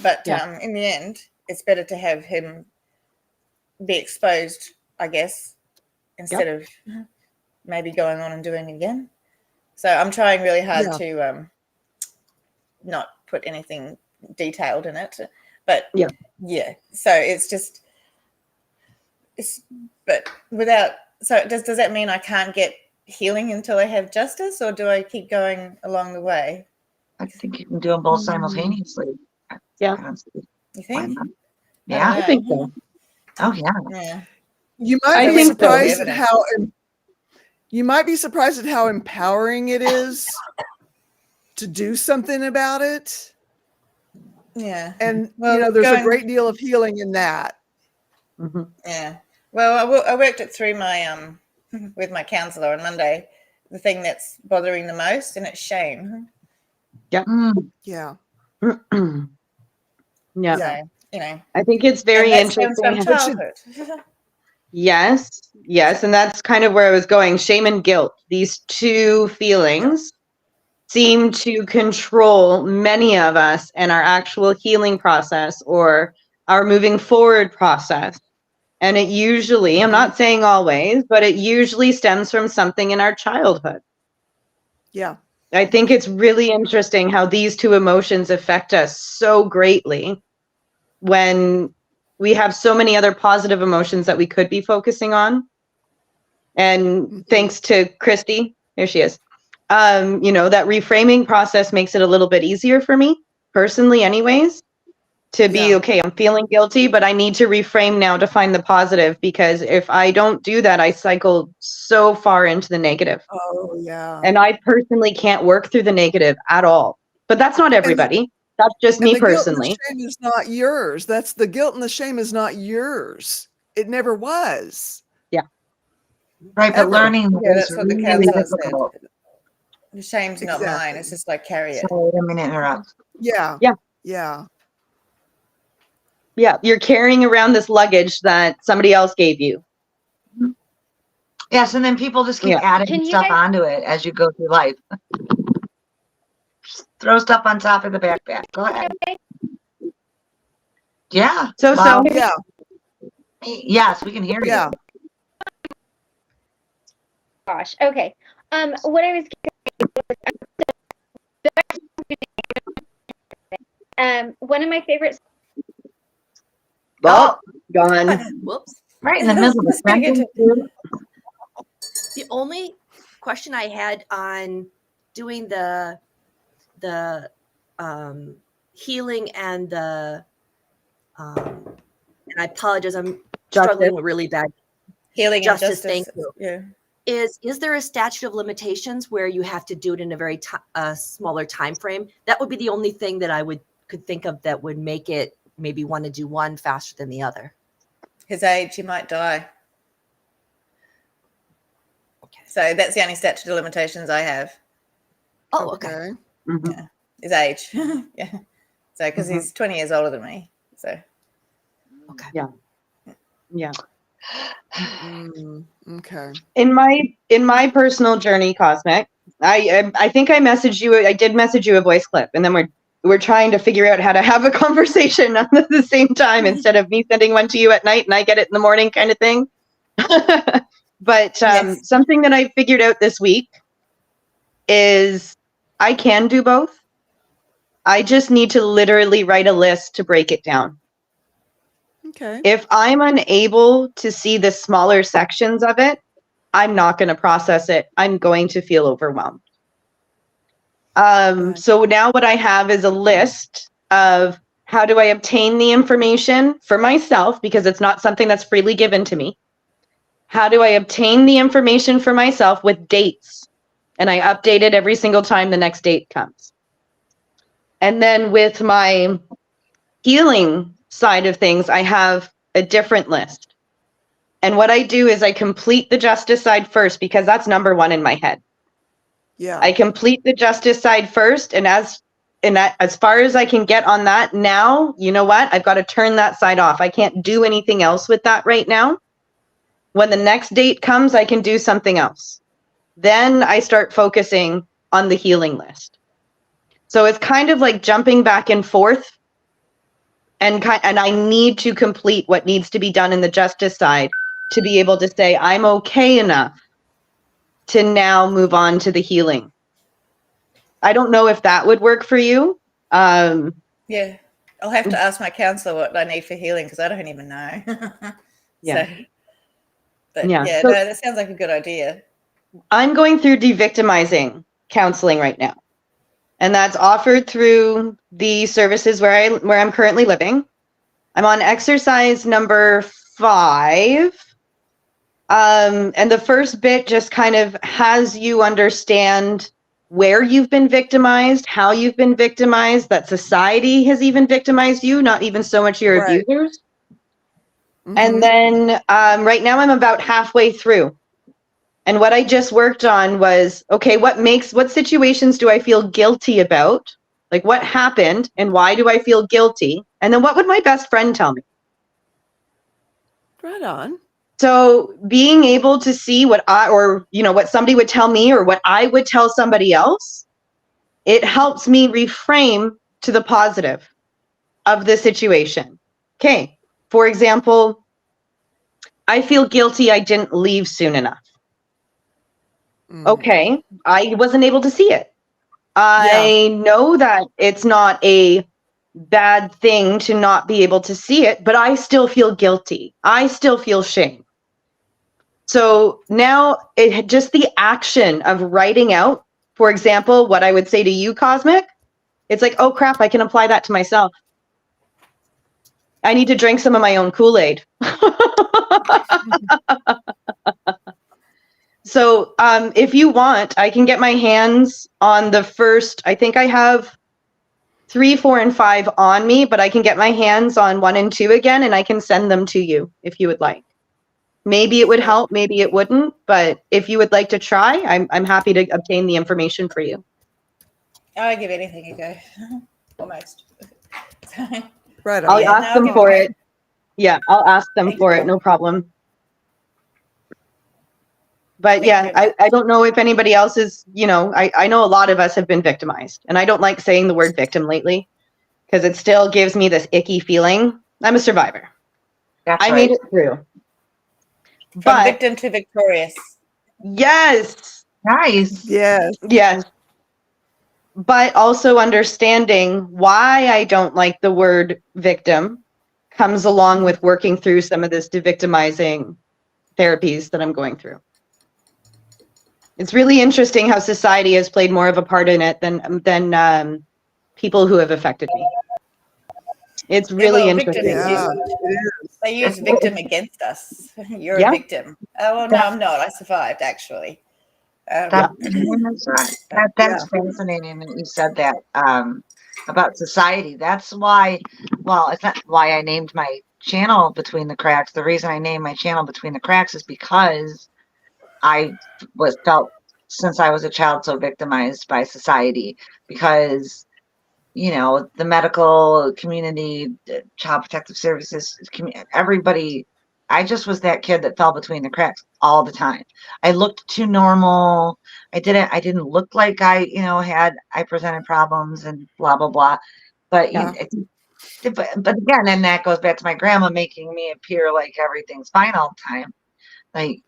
But in the end, it's better to have him be exposed, I guess, instead of maybe going on and doing it again. So I'm trying really hard to not put anything detailed in it. But so but without, so does that mean I can't get healing until I have justice, or do I keep going along the way? I think you can do them both simultaneously. Yeah. You think? Yeah, I think so. Oh yeah. Yeah. You might be surprised at how empowering it is to do something about it. Yeah. And, Well, there's a going- great deal of healing in that. Mhm. Yeah. Well, I worked it through my with my counselor on Monday. The thing that's bothering the most, and it's shame. Mm. Yeah. Yeah. Yeah. So, I think it's very and that stems from interesting. childhood. Yes. And that's kind of where I was going. Shame and guilt. These two feelings seem to control many of us and our actual healing process or our moving forward process. And it usually, I'm not saying always, but it usually stems from something in our childhood. Yeah. I think it's really interesting how these two emotions affect us so greatly when we have so many other positive emotions that we could be focusing on. And thanks to Christy, here she is. That reframing process makes it a little bit easier for me personally anyways, to be okay, I'm feeling guilty, but I need to reframe now to find the positive, because if I don't do that, I cycle so far into the negative. Oh, yeah. And I personally can't work through the negative at all. But that's not everybody. That's just me the guilt and the personally. shame is not yours. That's the guilt and the shame is not yours. It never was. Right, but Ever. learning Yeah, is that's what the really counselor said. difficult. The shame's not mine. Exactly. It's just like carry it. Sorry, I didn't mean to interrupt. Yeah. Yeah. Yeah. Yeah, you're carrying around this luggage that somebody else gave you. Yes, and then people just keep Yeah. adding Can you stuff guys- onto it as you go through life. Throw stuff on top of the backpack. Go ahead. Yeah. So. Yeah. Yes, we can hear you. Yeah. Gosh. Okay. What I was one of my favorite Well, gone. Whoops. Right in the middle of the sentence. dude. The only question I had on doing the healing and the and I apologize, I'm struggling with really bad Healing justice. and justice. Thank you. Yeah. Is there a statute of limitations where you have to do it in a very smaller time frame? That would be the only thing that I could think of that would make it maybe want to do one faster than the other. His age, he might die. Okay. So that's the only statute of limitations I have. Oh, okay. Mhm. His age. Yeah. So because Mhm. he's 20 years older than me. So Okay. Yeah. Okay. In my personal journey, Cosmic, I think I messaged you. I did message you a voice clip, and then we're trying to figure out how to have a conversation at the same time instead of me sending one to you at night and I get it in the morning, kind of thing. But Yes. something that I figured out this week is I can do both. I just need to literally write a list to break it down. Okay. If I'm unable to see the smaller sections of it, I'm not going to process it. I'm going to feel overwhelmed. Right. So now what I have is a list of how do I obtain the information for myself, because it's not something that's freely given to me. How do I obtain the information for myself with dates? And I update it every single time the next date comes. And then with my healing side of things, I have a different list. And what I do is I complete the justice side first, because that's number one in my head. Yeah. I complete the justice side first, and as far as I can get on that now, you know what? I've got to turn that side off. I can't do anything else with that right now. When the next date comes, I can do something else. Then I start focusing on the healing list. So it's kind of like jumping back and forth, and I need to complete what needs to be done in the justice side to be able to say I'm okay enough to now move on to the healing. I don't know if that would work for you. Yeah. I'll have to ask my counselor what I need for healing because I don't even know. Yeah. So, but Yeah. yeah, So- no, that sounds like a good idea. I'm going through de-victimizing counseling right now. And that's offered through the services where I'm currently living. I'm on exercise number 5. And the first bit just kind of has you understand where you've been victimized, how you've been victimized, that society has even victimized you, not even so much your Right. abusers. Mhm. And then right now I'm about halfway through. And what I just worked on was, okay, what situations do I feel guilty about? Like what happened and why do I feel guilty? And then what would my best friend tell me? Right on. So being able to see what what somebody would tell me or what I would tell somebody else, it helps me reframe to the positive of the situation. Okay, for example, I feel guilty I didn't leave soon enough. Okay, I wasn't able to see it. I know that it's not a bad thing to not be able to see it, but I still feel guilty. I still feel shame. So now just the action of writing out, for example, what I would say to you, Cosmic, it's like, oh crap, I can apply that to myself. I need to drink some of my own Kool-Aid. So if you want, I can get my hands on the first, I think I have 3, 4, and 5 on me, but I can get my hands on 1 and 2 again, and I can send them to you if you would like. Maybe it would help, maybe it wouldn't, but if you would like to try, I'm happy to obtain the information for you. I'll give anything a go. Almost. Right on. I'll ask them for it. Yeah, I'll ask them for it, no problem. But yeah, I don't know if anybody else is, I know a lot of us have been victimized, and I don't like saying the word victim lately because it still gives me this icky feeling. I'm a survivor. That's I right. made it through. From victim to victorious. Yes. Nice. Yes. Yes. But also understanding why I don't like the word victim comes along with working through some of this de-victimizing therapies that I'm going through. It's really interesting how society has played more of a part in it than people who have affected me. It's really interesting. Yeah. They use victim against us. You're Yeah. a victim. Oh, well, no, I'm not. I survived, actually. That's fascinating that you said that about society. That's why, well, it's not why I named my channel Between the Cracks. The reason I named my channel Between the Cracks is because I felt since I was a child so victimized by society because, the medical community, child protective services, everybody, I just was that kid that fell between the cracks all the time. I looked too normal. I didn't look like I presented problems and blah, blah, blah. But, but again, and that goes back to my grandma making me appear like everything's fine all the time. Like,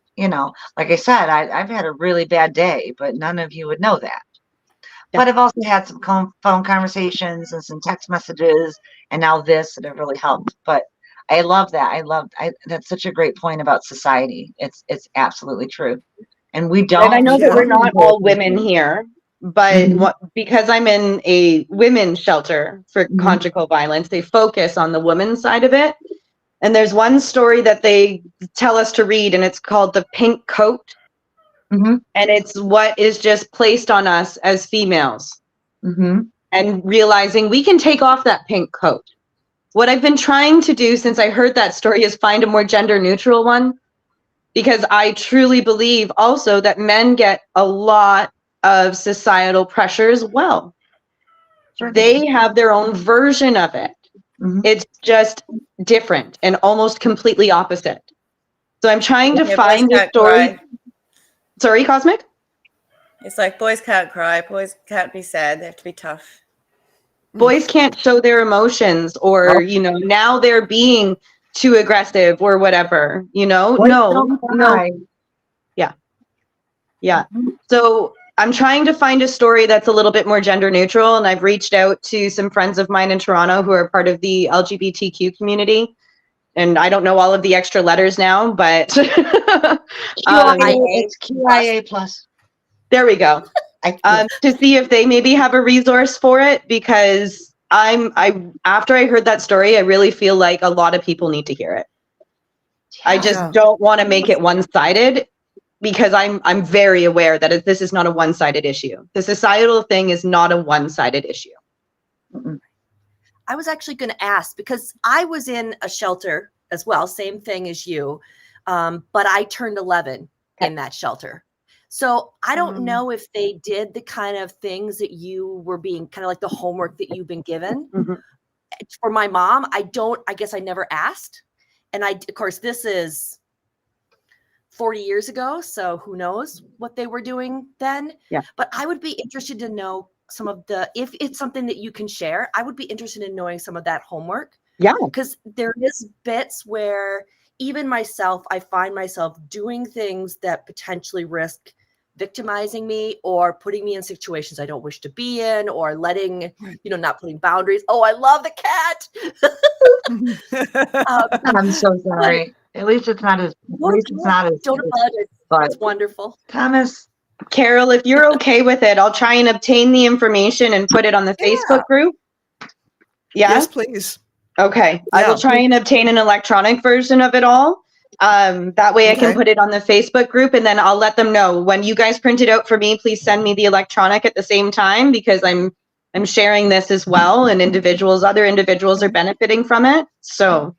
like I said, I've had a really bad day, but none of you would know that. But I've also had some phone conversations and some text messages, and now this that have really helped. But I love that. That's such a great point about society. It's absolutely true. And we don't. And I know that we're not all women here, but because I'm in a women's shelter for conjugal violence, they focus on the women's side of it. And there's one story that they tell us to read, and it's called The Pink Coat. And it's what is just placed on us as females. And realizing we can take off that pink coat. What I've been trying to do since I heard that story is find a more gender neutral one, because I truly believe also that men get a lot of societal pressure as well. They have their own version of it. It's just different and almost completely opposite. So I'm trying to find a story. Cry. Sorry, Cosmic? It's like boys can't cry. Boys can't be sad. They have to be tough. Boys can't show their emotions or, now they're being too aggressive or whatever, No. Yeah. So I'm trying to find a story that's a little bit more gender neutral. And I've reached out to some friends of mine in Toronto who are part of the LGBTQ community. And I don't know all of the extra letters now, but it's QIA plus. There we go. To see if they maybe have a resource for it, because after I heard that story, I really feel like a lot of people need to hear it. I just don't want to make it one-sided. because I'm very aware that this is not a one-sided issue. The societal thing is not a one-sided issue. I was actually going to ask because I was in a shelter as well, same thing as you, but I turned 11 in that shelter. So I don't know if they did the kind of things that you were being kind of like the homework that you've been given. For my mom, I guess I never asked. And of course, this is 40 years ago. So who knows what they were doing then. Yeah. But I would be interested to know some of if it's something that you can share, I would be interested in knowing some of that homework. Yeah. Because there is bits where even myself, I find myself doing things that potentially risk victimizing me or putting me in situations I don't wish to be in, or letting, not putting boundaries. Oh, I love the cat. I'm so sorry. At least it's not as. Don't apologize. But It's wonderful. Thomas, Carol, if you're okay with it, I'll try and obtain the information and put it on the Facebook group. Yeah? Yes, please. Okay. I will try and obtain an electronic version of it all. That way I can put it on the Facebook group, and then I'll let them know when you guys print it out for me, please send me the electronic at the same time, because I'm sharing this as well, and other individuals are benefiting from it. So.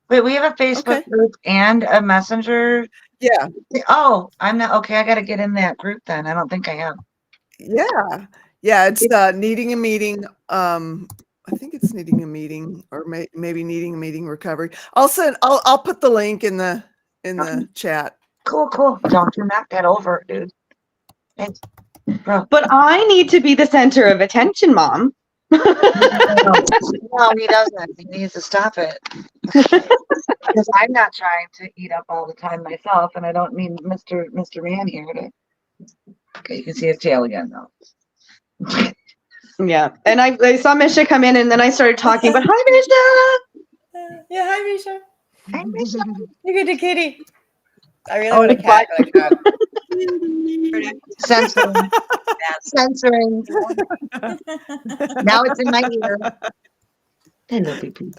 wait, we have a Facebook group and a messenger. Yeah. Oh, I'm not okay. I got to get in that group then. I don't think I am. Yeah. Yeah. It's needing a meeting. I think it's needing a meeting, or maybe needing a meeting recovery. I'll put the link in the chat. Cool. Don't you knock that over, dude. Thanks, bro. But I need to be the center of attention, Mom. No, he doesn't. He needs to stop it. Because I'm not trying to eat up all the time myself, and I don't mean Mr. Man here to. Okay, you can see his tail again though. Yeah, and I saw Misha come in, and then I started talking. But hi, Misha. Yeah, hi, Misha. Hi, Misha. Look at the kitty. I really want a cat, but I can't. Censoring. Censoring. Now it's in my ear. Hello, PP.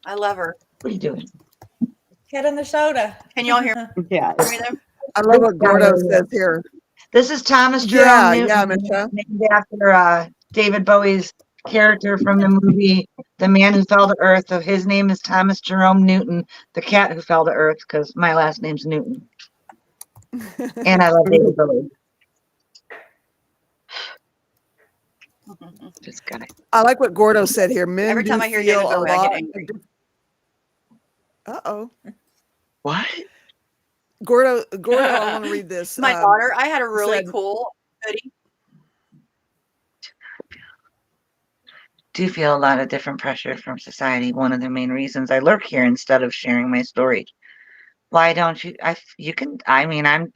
I love her. What are you doing? Cat on the shoulder. Can y'all hear Yeah. me there? I love what Gordo says here. This is Thomas Jerome Newton, Misha. named after David Bowie's character from the movie The Man Who Fell to Earth. So his name is Thomas Jerome Newton, the cat who fell to earth, because my last name's Newton. And I love David Bowie. Just got it. I like what Gordo said here. Men Every time do I hear feel David a Bowie, I lot. get angry. Uh-oh. What? Gordo, I want to read this. My daughter, I had a really said- cool hoodie. Do feel a lot of different pressure from society. One of the main reasons I lurk here instead of sharing my story. Why don't you? I'm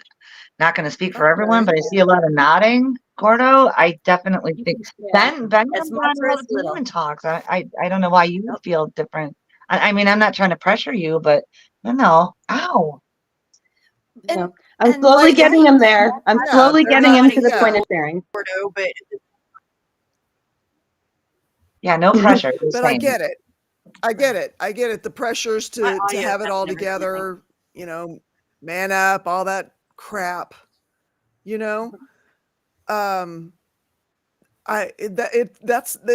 not going to speak for everyone, but I see a lot of nodding. Gordo, I definitely think Ben As comes much on or all as the little. time and talks. I don't know why you feel different. I mean, I'm not trying to pressure you, but no. Ow. And, I'm and slowly like- getting him there. I'm Yeah, slowly they're getting him not- to the yeah. point of sharing. Gordo, but Yeah, no pressure. just But I saying. get it. I get it. The pressures My to audio have it all has been everything. together, man up, all that crap, it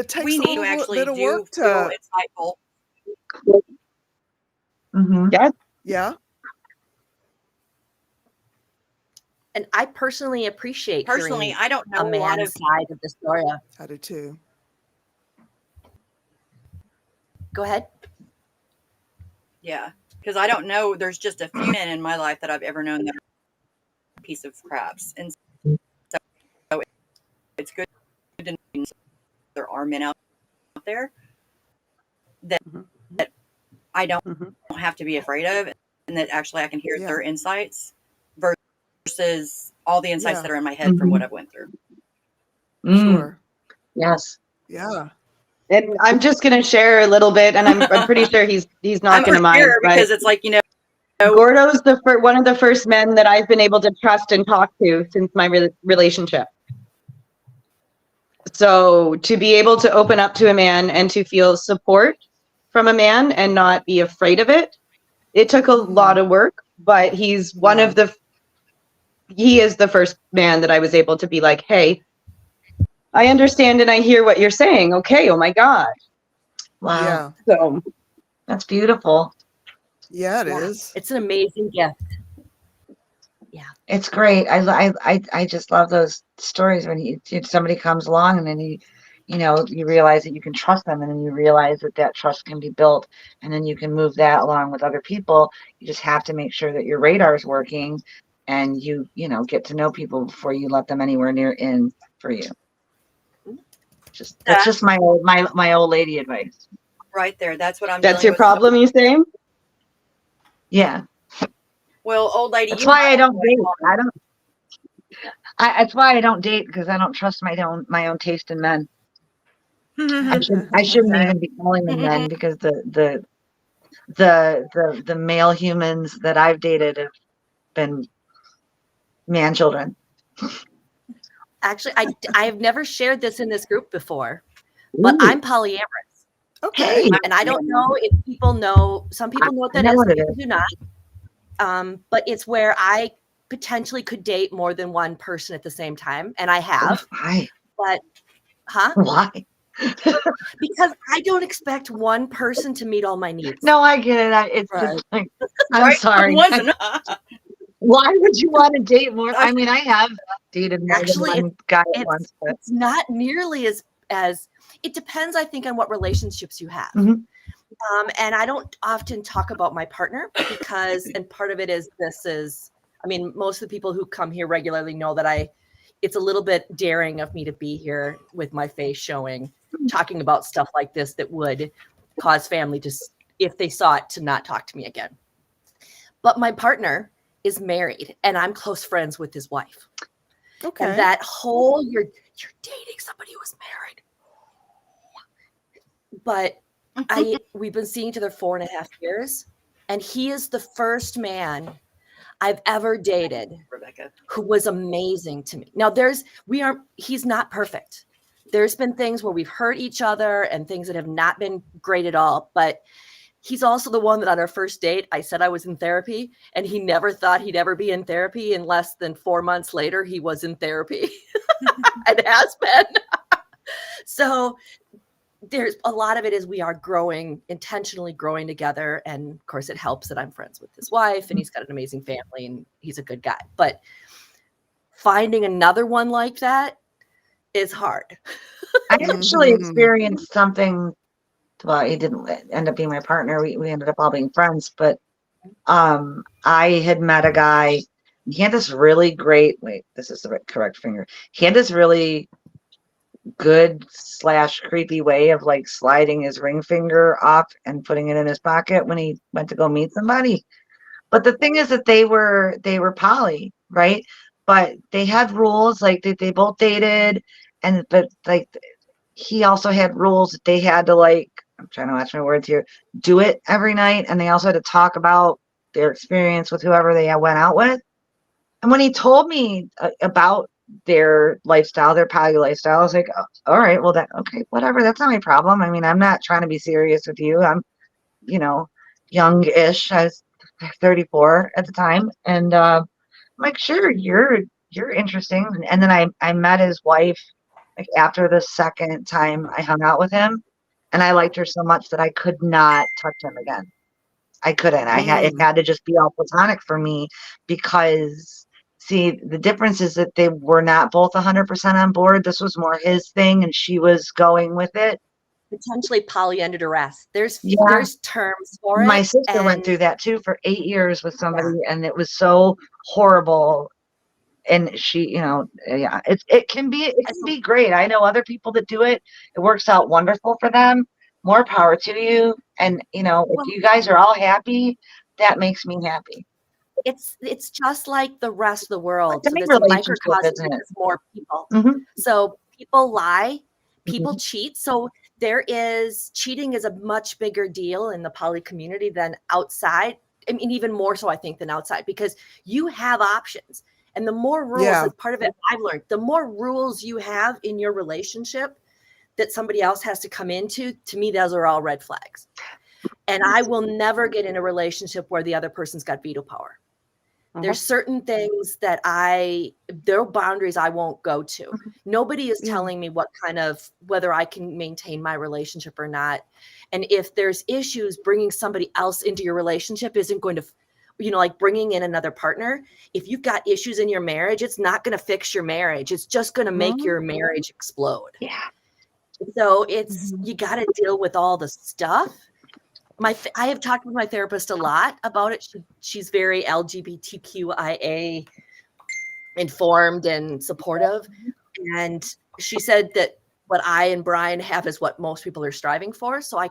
takes we a need to little actually bit of do work feel to, insightful. Mhm. yeah. And I personally appreciate Personally, hearing I don't know a a lot man's of side of the story. I do too. Go ahead. Yeah, because I don't know. There's just a few men in my life that I've ever known that are a piece of craps, and so it's good to know there are men out there that I don't have to be afraid of, and that actually I can hear their insights versus all the insights that are in my head from what I've went through. Sure. Yes. Yeah. And I'm just going to share a little bit, and I'm pretty sure he's not going to mind. Because it's like, Gordo's one of the first men that I've been able to trust and talk to since my relationship. So to be able to open up to a man and to feel support from a man and not be afraid of it, it took a lot of work, but he's one of the he is the first man that I was able to be like, hey, I understand and I hear what you're saying. Okay. Oh my God. Wow. Yeah. So That's beautiful. Yeah, it Yeah, is. it's an amazing gift. It's great. I just love those stories when somebody comes along and then you realize that you can trust them, and then you realize that that trust can be built, and then you can move that along with other people. You just have to make sure that your radar is working, and you get to know people before you let them anywhere near in for you. That's just my old lady advice. Right there. That's what I'm that's dealing your with. problem, you say? Yeah, Well, old lady, that's you why I might don't date. That's why I don't date, because I don't trust my own taste in men. I shouldn't even be calling them men, because the male humans that I've dated have been man children. Actually, I have never shared this in this group before, but I'm polyamorous. Okay. Hey, And I don't know if people know, some people know what I that know is, what some it people is. do not. But it's where I potentially could date more than one person at the same time. And I have, Why? but Why? because I don't expect one person to meet all my needs. No, I get it. It's Right. just like, I'm right? sorry. One's enough. Why would you want to date more? I mean, I have dated more Actually, than one guy at it's, once, but it's not nearly as it depends, I think, on what relationships you have. Mhm. And I don't often talk about my partner because, and part of it is I mean, most of the people who come here regularly know that it's a little bit daring of me to be here with my face showing, talking about stuff like this that would cause family to, if they saw it, to not talk to me again. But my partner is married and I'm close friends with his wife. Okay. And that whole, you're dating somebody who's married. But we've been seeing each other 4.5 years, and he is the first man I've ever dated Rebecca. who was amazing to me. Now he's not perfect. There's been things where we've hurt each other and things that have not been great at all, but he's also the one that on our first date, I said I was in therapy, and he never thought he'd ever be in therapy. And less than 4 months later, he was in therapy and has been. So there's a lot of it is we are intentionally growing together. And of course it helps that I'm friends with his wife and he's got an amazing family and he's a good guy. But finding another one like that is hard. I actually experienced something. Well, he didn't end up being my partner. We ended up all being friends, but I had met a guy. He had this really great, this is the correct finger. He had this really good / creepy way of like sliding his ring finger off and putting it in his pocket when he went to go meet somebody. But the thing is that they were poly, right? But they had rules, like they both dated, but like he also had rules that they had to, like, I'm trying to watch my words here, do it every night, and they also had to talk about their experience with whoever they went out with. And when he told me about their lifestyle, their poly lifestyle, I was like, oh, all right, well, okay, whatever, that's not my problem. I mean, I'm not trying to be serious with you. I'm, young-ish. I was 34 at the time, and I'm like, sure, you're interesting. And then I met his wife like after the second time I hung out with him, and I liked her so much that I could not touch him again. I couldn't. It had to just be all platonic for me, because see, the difference is that they were not both 100% on board. This was more his thing and she was going with it. Potentially polyender duress. There's terms for it. My sister went through that too for 8 years with somebody, and it was so horrible. And she, it can be great. I know other people that do it. It works out wonderful for them. More power to you. And if you guys are all happy, that makes me happy. It's just like the rest of the world. So It's a there's a relationship, microcosm isn't it? because more people. Mhm. So people lie, people cheat. So cheating is a much bigger deal in the poly community than outside. I mean, even more so, I think, than outside, because you have options. And the more rules, as part of it, I've learned, the more rules you have in your relationship that somebody else has to come into, to me, those are all red flags. And I will never get in a relationship where the other person's got veto power. There's certain things that there are boundaries I won't go to. Nobody is telling me whether I can maintain my relationship or not. And if there's issues, bringing somebody else into your relationship isn't going to, like bringing in another partner. If you've got issues in your marriage, it's not going to fix your marriage. It's just going to make your marriage explode. Yeah. So you got to deal with all the stuff. I have talked with my therapist a lot about it. She's very LGBTQIA informed and supportive. And she said that what I and Brian have is what most people are striving for. So I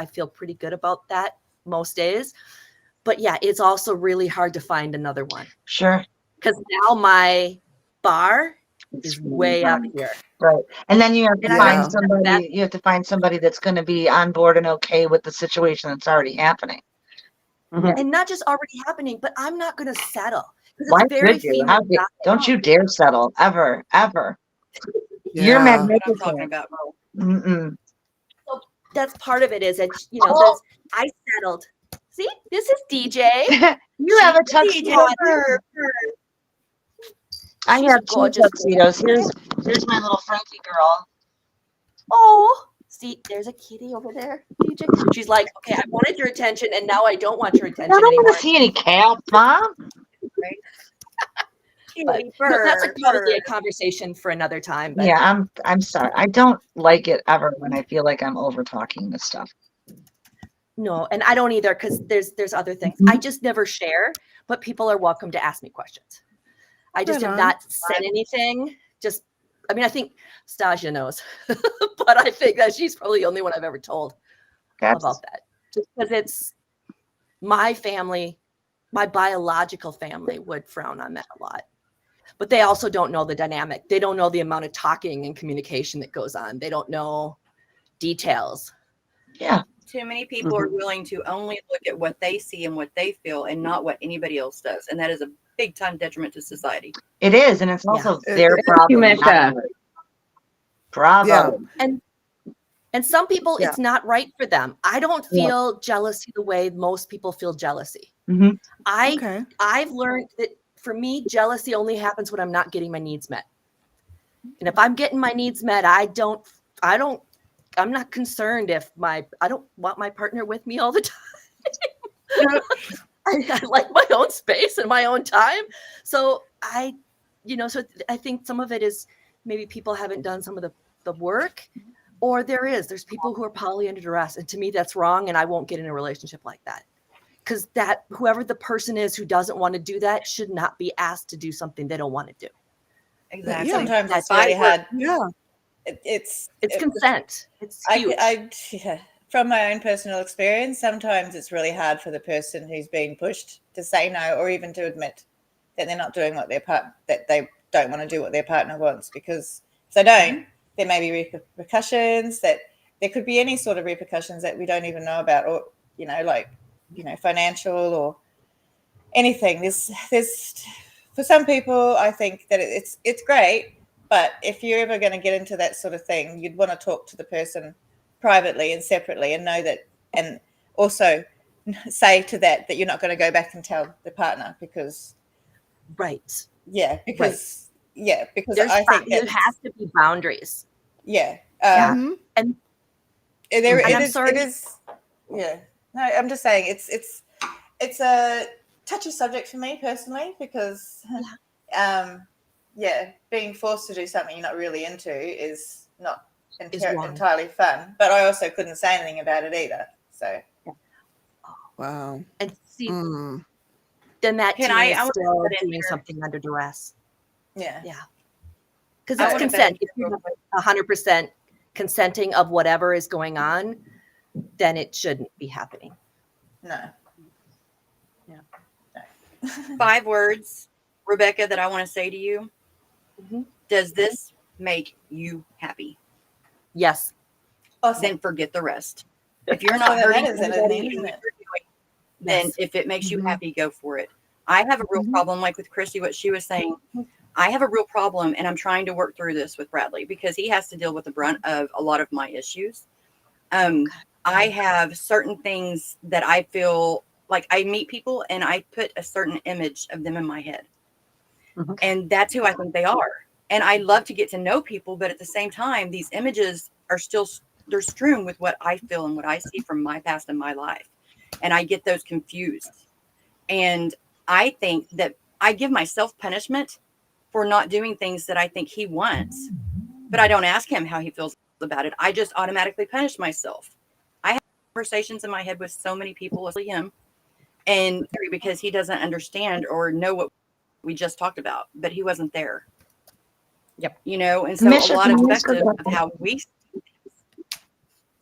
feel pretty good about that most days. But yeah, it's also really hard to find another one. Sure. Because now my bar is way up here. Right. And then you have to And find somebody, you have to find somebody that's going to be on board and okay with the situation that's already happening. And not just already happening, but I'm not going to settle. Why should you? Don't you dare settle ever, ever. You're magnificent. What I'm talking about. So that's part of it is that, I settled. See, this is DJ. You have a tuxedo. I have two tuxedos. Here's my little Frankie girl. Oh, see, there's a kitty over there, DJ. She's like, okay, I wanted your attention, and now I don't want your attention I don't anymore. want to see any cats, Mom. Right? That's probably a conversation for another time. But yeah, I'm sorry. I don't like it ever when I feel like I'm over talking this stuff. No, and I don't either because there's other things. I just never share, but people are welcome to ask me questions. I just have not said anything. I think Stasia knows, but I think that she's probably the only one I've ever told about that. Just because it's my family, my biological family would frown on that a lot. But they also don't know the dynamic. They don't know the amount of talking and communication that goes on. They don't know details. Yeah. Too many people are willing to only look at what they see and what they feel and not what anybody else does. And that is a big time detriment to society. It is. And it's also their problem. Bravo. Yeah. And some people, it's not right for them. I don't feel jealousy the way most people feel jealousy. I've learned that for me, jealousy only happens when I'm not getting my needs met. And if I'm getting my needs met, I'm not concerned if I don't want my partner with me all the time. I like my own space and my own time. So I think some of it is maybe people haven't done some of the work, or there's people who are poly under duress. And to me, that's wrong. And I won't get in a relationship like that. Because whoever the person is who doesn't want to do that should not be asked to do something they don't want to do. Exactly. Sometimes it's really hard. Yeah. It's consent. It's huge. From my own personal experience, sometimes it's really hard for the person who's being pushed to say no, or even to admit that they're not doing what that they don't want to do what their partner wants. Because if they don't, there may be repercussions. That there could be any sort of repercussions that we don't even know about, or financial or anything. There's for some people, I think that it's great. But if you're ever going to get into that sort of thing, you'd want to talk to the person privately and separately and know that, and also say to that you're not going to go back and tell the partner because. Right. Yeah. Because I think there has to be boundaries. Yeah. And it is. Yeah. No, I'm just saying it's a touchy subject for me personally because. Being forced to do something you're not really into is not entirely fun. But I also couldn't say anything about it either. So, wow. And see, then that is still doing something under duress. Yeah, because it's consent. If you're 100% consenting of whatever is going on, then it shouldn't be happening. No. Yeah. No. 5 words, Rebecca, that I want to say to you. Does this make you happy? Yes. Awesome. Then forget the rest. If you're not hurting anybody, then if it makes you happy, go for it. I have a real problem, like with Christy, what she was saying. I have a real problem, and I'm trying to work through this with Bradley because he has to deal with the brunt of a lot of my issues. I have certain things that I feel like I meet people and I put a certain image of them in my head. Mhm. And that's who I think they are. And I love to get to know people, but at the same time, these images are still, they're strewn with what I feel and what I see from my past and my life. And I get those confused. And I think that I give myself punishment for not doing things that I think he wants, but I don't ask him how he feels about it. I just automatically punish myself. I have conversations in my head with so many people, especially him, and because he doesn't understand or know what we just talked about, but he wasn't there. Yep. You know, and so Misha, a lot can of I ask a perspective of how we,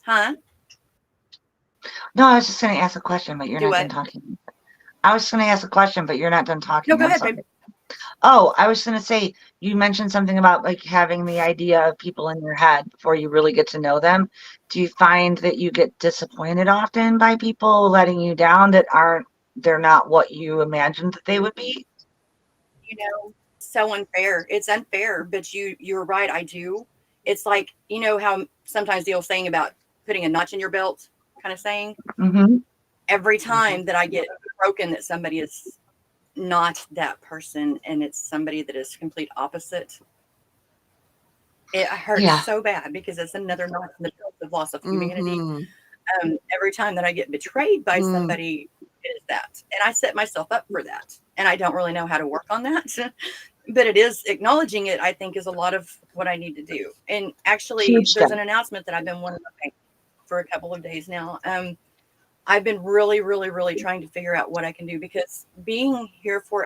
huh? No, I was just going to ask a question, but you're Do not done what? talking. I was going to ask a question, but you're not done talking. No, go I'm ahead, sorry. babe. Oh, I was going to say, you mentioned something about like having the idea of people in your head before you really get to know them. Do you find that you get disappointed often by people letting you down that they're not what you imagined that they would be? You know, so unfair. It's unfair, but you're right. I do. It's like, you know how sometimes the old saying about putting a notch in your belt kind of saying. Mm-hmm. Every time that I get broken that somebody is not that person and it's somebody that is complete opposite, it hurts Yeah. so bad because it's another notch in the belt of loss of humanity. Mhm. Every time that I get betrayed by Mm. somebody, it is that. And I set myself up for that. And I don't really know how to work on that. But it is acknowledging it, I think, is a lot of what I need to do. And actually, Huge there's step. an announcement that I've been wanting to make for a couple of days now. I've been really, really, really trying to figure out what I can do, because being here for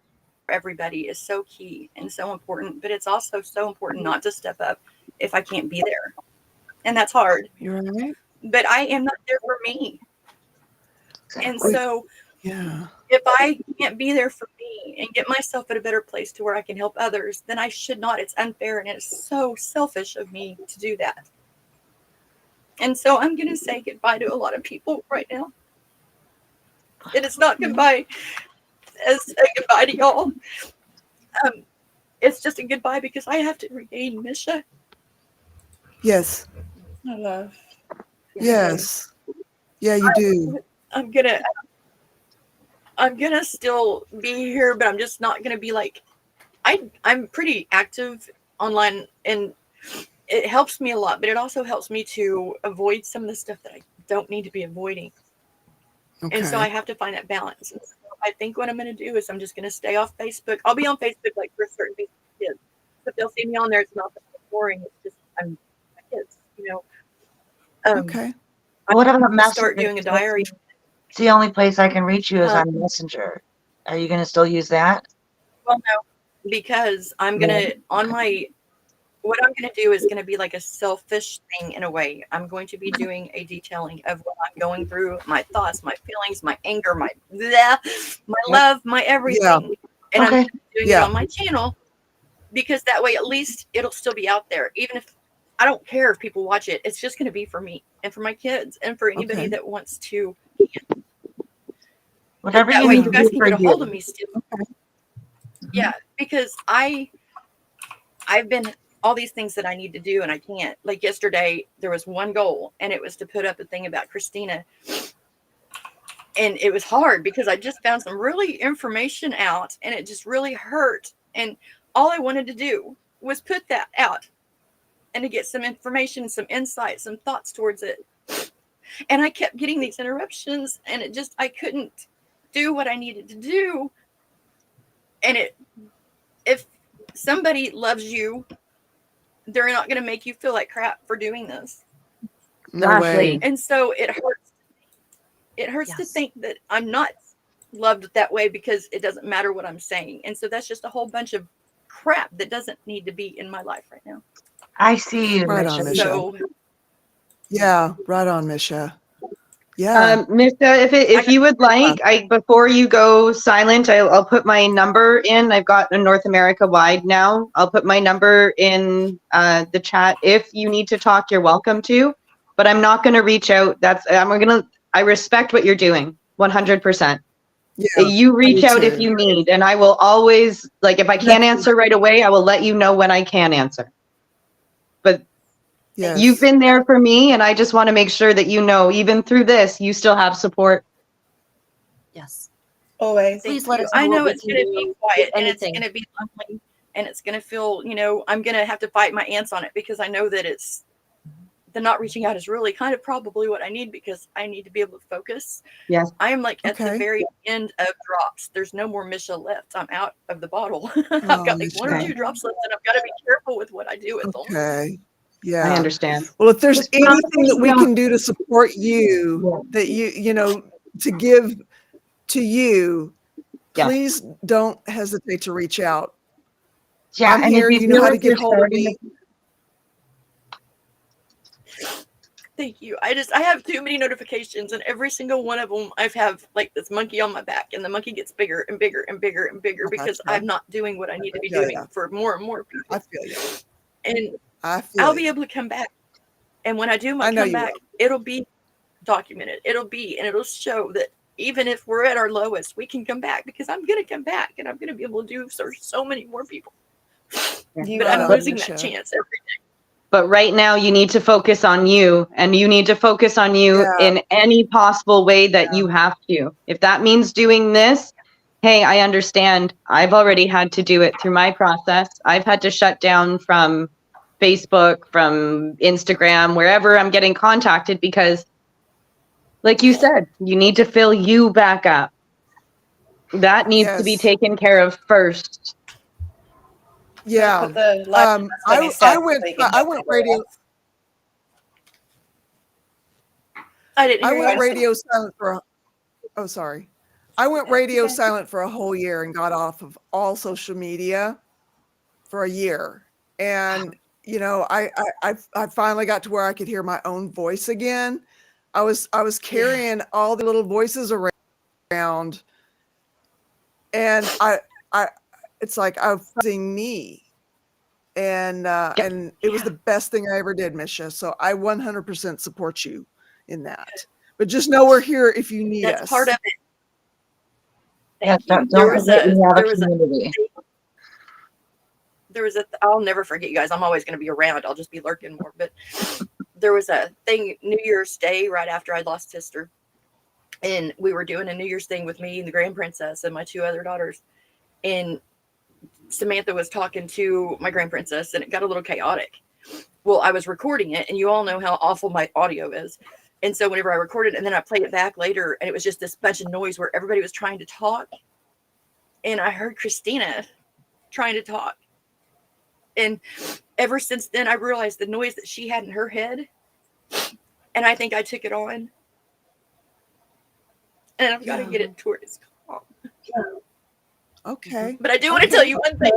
everybody is so key and so important. But it's also so important not to step up if I can't be there. And that's hard. You're right. But I am not there for me. And Exactly. so Yeah. if I can't be there for me and get myself at a better place to where I can help others, then I should not. It's unfair and it's so selfish of me to do that. And so I'm going to say goodbye to a lot of people right now. And it's not goodbye as a goodbye to y'all. It's just a goodbye because I have to regain Misha. Yes. I love. Yes. Yeah, you do. I'm gonna still be here, but I'm just not gonna be like, I'm pretty active online, and it helps me a lot, but it also helps me to avoid some of the stuff that I don't need to be avoiding. Okay. And so I have to find that balance. And so I think what I'm going to do is I'm just going to stay off Facebook. I'll be on Facebook like for certain kids, but they'll see me on there. It's not boring. It's just I'm my kids, you know. Okay. What about I'm gonna Messenger? start doing a diary. It's the only place I can reach you is Huh? on Messenger. Are you going to still use that? Well, no, because I'm gonna on my. What I'm going to do is going to be like a selfish thing in a way. I'm going to be doing a detailing of what I'm going through, my thoughts, my feelings, my anger, my love, my everything. And I'm Okay. doing it Yeah. on my channel, because that way at least it'll still be out there. Even if I don't care if people watch it, it's just going to be for me and for my kids and for anybody Okay. that wants to. Whatever That you way need you to guys do can for get a hold you. of me still. Yeah, because I've been all these things that I need to do and I can't. Like yesterday, there was one goal, and it was to put up a thing about Christina. And it was hard because I just found some really information out, and it just really hurt. And all I wanted to do was put that out and to get some information, some insight, some thoughts towards it. And I kept getting these interruptions, and I couldn't do what I needed to do. And if somebody loves you, they're not going to make you feel like crap for doing this. No way. And so it hurts. It hurts to Yes. think that I'm not loved that way because it doesn't matter what I'm saying. And so that's just a whole bunch of crap that doesn't need to be in my life right now. I see you, Right Misha. on, Misha. So Yeah. Right on, Misha. Yeah. Misha, if you would like, before you go silent, I'll put my number in. I've got a North America wide now. I'll put my number in the chat. If you need to talk, you're welcome to. But I'm not going to reach out. I respect what you're doing, 100%. Yeah. You reach me out if too. you need, and I will always, like, if I can't answer right away, I will let you know when I can answer. But Yes. you've been there for me, and I just want to make sure that you know, even through this, you still have support. Yes. Always. Thank Please let you. us know I what know we it's can going to do be with quiet and it's anything. going to be lonely and it's going to feel, I'm going to have to fight my ants on it because I know that the not reaching out is really kind of probably what I need because I need to be able to focus. Yes. I am like at the Okay. very end of drops. There's no more Misha left. I'm out of the bottle. I've Oh, got like 1 or okay. 2 drops left and I've got to be careful with what I do with them. Okay. I Yeah. understand. Well, if there's Just anything that we don't- can do to support you, Yeah. that you know, to give to you, Yes. please don't hesitate to reach out. Yeah, I'm and here. if you You know feel how to like get you're hold of starting me. Thank you. I have too many notifications and every single one of them I have like this monkey on my back and the monkey gets bigger and bigger and bigger and bigger I because gotcha. I'm not doing what I need to be feel doing ya. for more and more people. I feel you. And I feel I'll be you. able to come back. And when I do my I know you comeback, will. it'll be documented. It'll show that even if we're at our lowest, we can come back because I'm going to come back and I'm going to be able to do so many more people. You But I I'm know, losing Misha. that chance every day. But right now you need to focus on you and you need to focus on you Yeah. in any possible way that you have to. If that means doing this, hey, I understand. I've already had to do it through my process. I've had to shut down from Facebook, from Instagram, wherever I'm getting contacted because like you said, you need to fill you back up. That needs to be Yes. taken care of first. Yeah. Put the light on I yourself went so you can I help went everyone radio else. I didn't I hear went you. radio silent for a, oh sorry. I went radio silent for a whole year and got off of all social media for a year. And you know, I finally got to where I could hear my own voice again. I was carrying all the little voices around, and I it's like I was using me, and it was the best thing I ever did, Misha. So I 100% support you in that. But just know we're here if you need That's us. part of it. Yeah, Thank don't you. forget you have a community. I'll never forget you guys. I'm always going to be around. I'll just be lurking more. But there was a thing New Year's Day right after I lost sister. And we were doing a New Year's thing with me and the grand princess and my 2 other daughters. And Samantha was talking to my grand princess and it got a little chaotic. Well, I was recording it and you all know how awful my audio is. And so whenever I recorded it and then I played it back later and it was just this bunch of noise where everybody was trying to talk. And I heard Christina trying to talk. And ever since then, I realized the noise that she had in her head. And I think I took it on. And I've got to get it to where it's calm. Okay. But I do want to tell you one thing.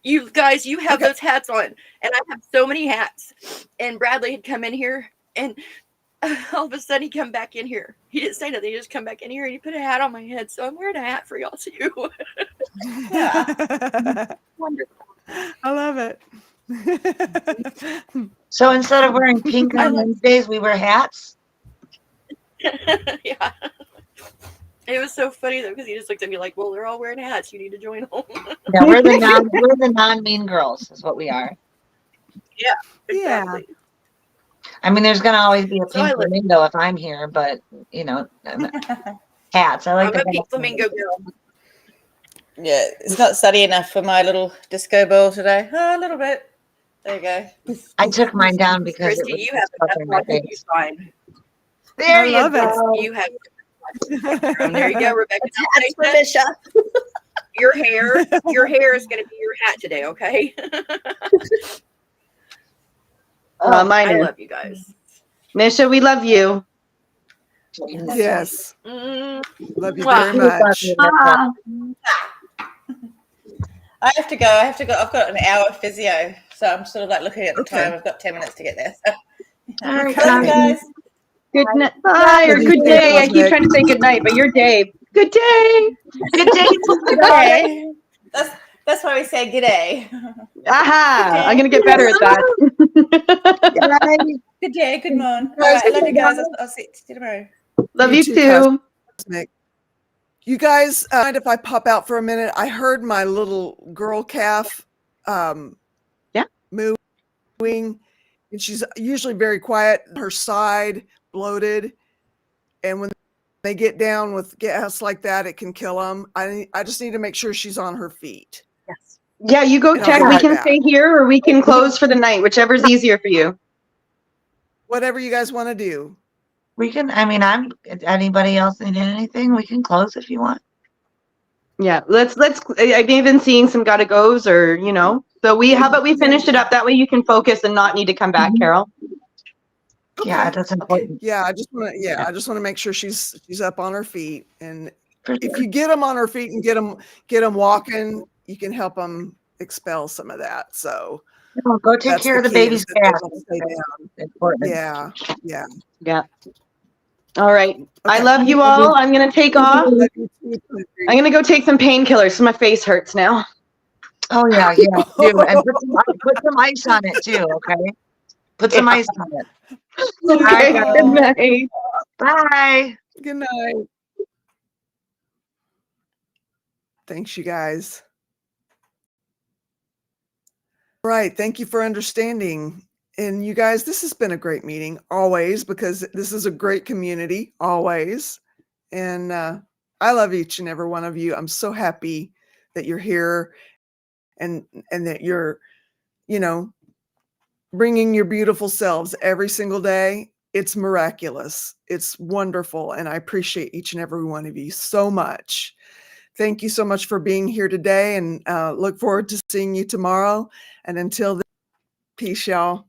You guys, you have those hats on. And I have so many hats. And Bradley had come in here. And all of a sudden, he come back in here. He didn't say nothing. He just come back in here and he put a hat on my head. So I'm wearing a hat for y'all too. Wonderful. I love it. So instead of wearing pink on Wednesdays, we wear hats. Yeah. It was so funny though because he just looked at me like, "Well, they're all wearing hats. You need to join them." Yeah, we're the non-mean girls, is what we are. Yeah, Yeah. exactly. I mean, there's gonna always be a So I pink look- flamingo if I'm here, but you know, hats. I like I'm the a pink hats. flamingo girl. Yeah, it's not sunny enough for my little disco ball today. Oh, a little bit. There you go. I took mine down because Christy, it was you have stuck enough. in my I think you face. fine. There I you love it. go. You have. There you go, Rebecca. Now, That's for Misha, Misha. your hair is going to be your hat today, okay? Mine I is. love you guys. Misha, we love you. Yes. Mm. Love you Mwah. very much. I have to go. I've got an hour of physio, so I'm sort of like looking at the Okay. time. I've got 10 minutes to get there. So. All right, Love you guys. Good night. Bye or Love you good too, day. I keep Cosmic. trying to say good night, but you're Dave. Good day. Good day. Okay. That's why we say g'day. Aha. I'm going to get better at that. Good day, good morning. All right, I love you guys. I'll see you tomorrow. Love you too, too. Cosmic. You guys, mind if I pop out for a minute? I heard my little girl calf mooing, and she's usually very quiet. Her side bloated, and when they get down with gas like that, it can kill them. I just need to make sure she's on her feet. Yes. Yeah, you go And I'll check. be We right can back. stay here or we can close for the night, whichever's easier for you. Whatever you guys want to do. We can, I mean, anybody else need anything? We can close if you want. Yeah, I've even seeing some gotta goes or, so how about we finish it up? That way you can focus and not need to come back, Carol. Yeah, Okay. that's important. Yeah, I just want to make sure she's up on her feet. And For if sure. you get them on her feet and get them walking, you can help them expel some of that. So No, go take that's care the of the key, baby's is that they gas. won't stay down. Important. Yeah, yeah. Yeah. All right. I Okay. love you all. I'm going to take off. Love you too, Country. I'm going to go take some painkillers so my face hurts now. Oh yeah, do. And put some ice on it too, okay? Put some ice on it. Okay. Bye, Good night. Bye. Good night. Thanks, you guys. Right. Thank you for understanding. And you guys, this has been a great meeting always, because this is a great community always. And I love each and every one of you. I'm so happy that you're here and that you're, bringing your beautiful selves every single day. It's miraculous. It's wonderful. And I appreciate each and every one of you so much. Thank you so much for being here today, and look forward to seeing you tomorrow. And until then, peace, y'all.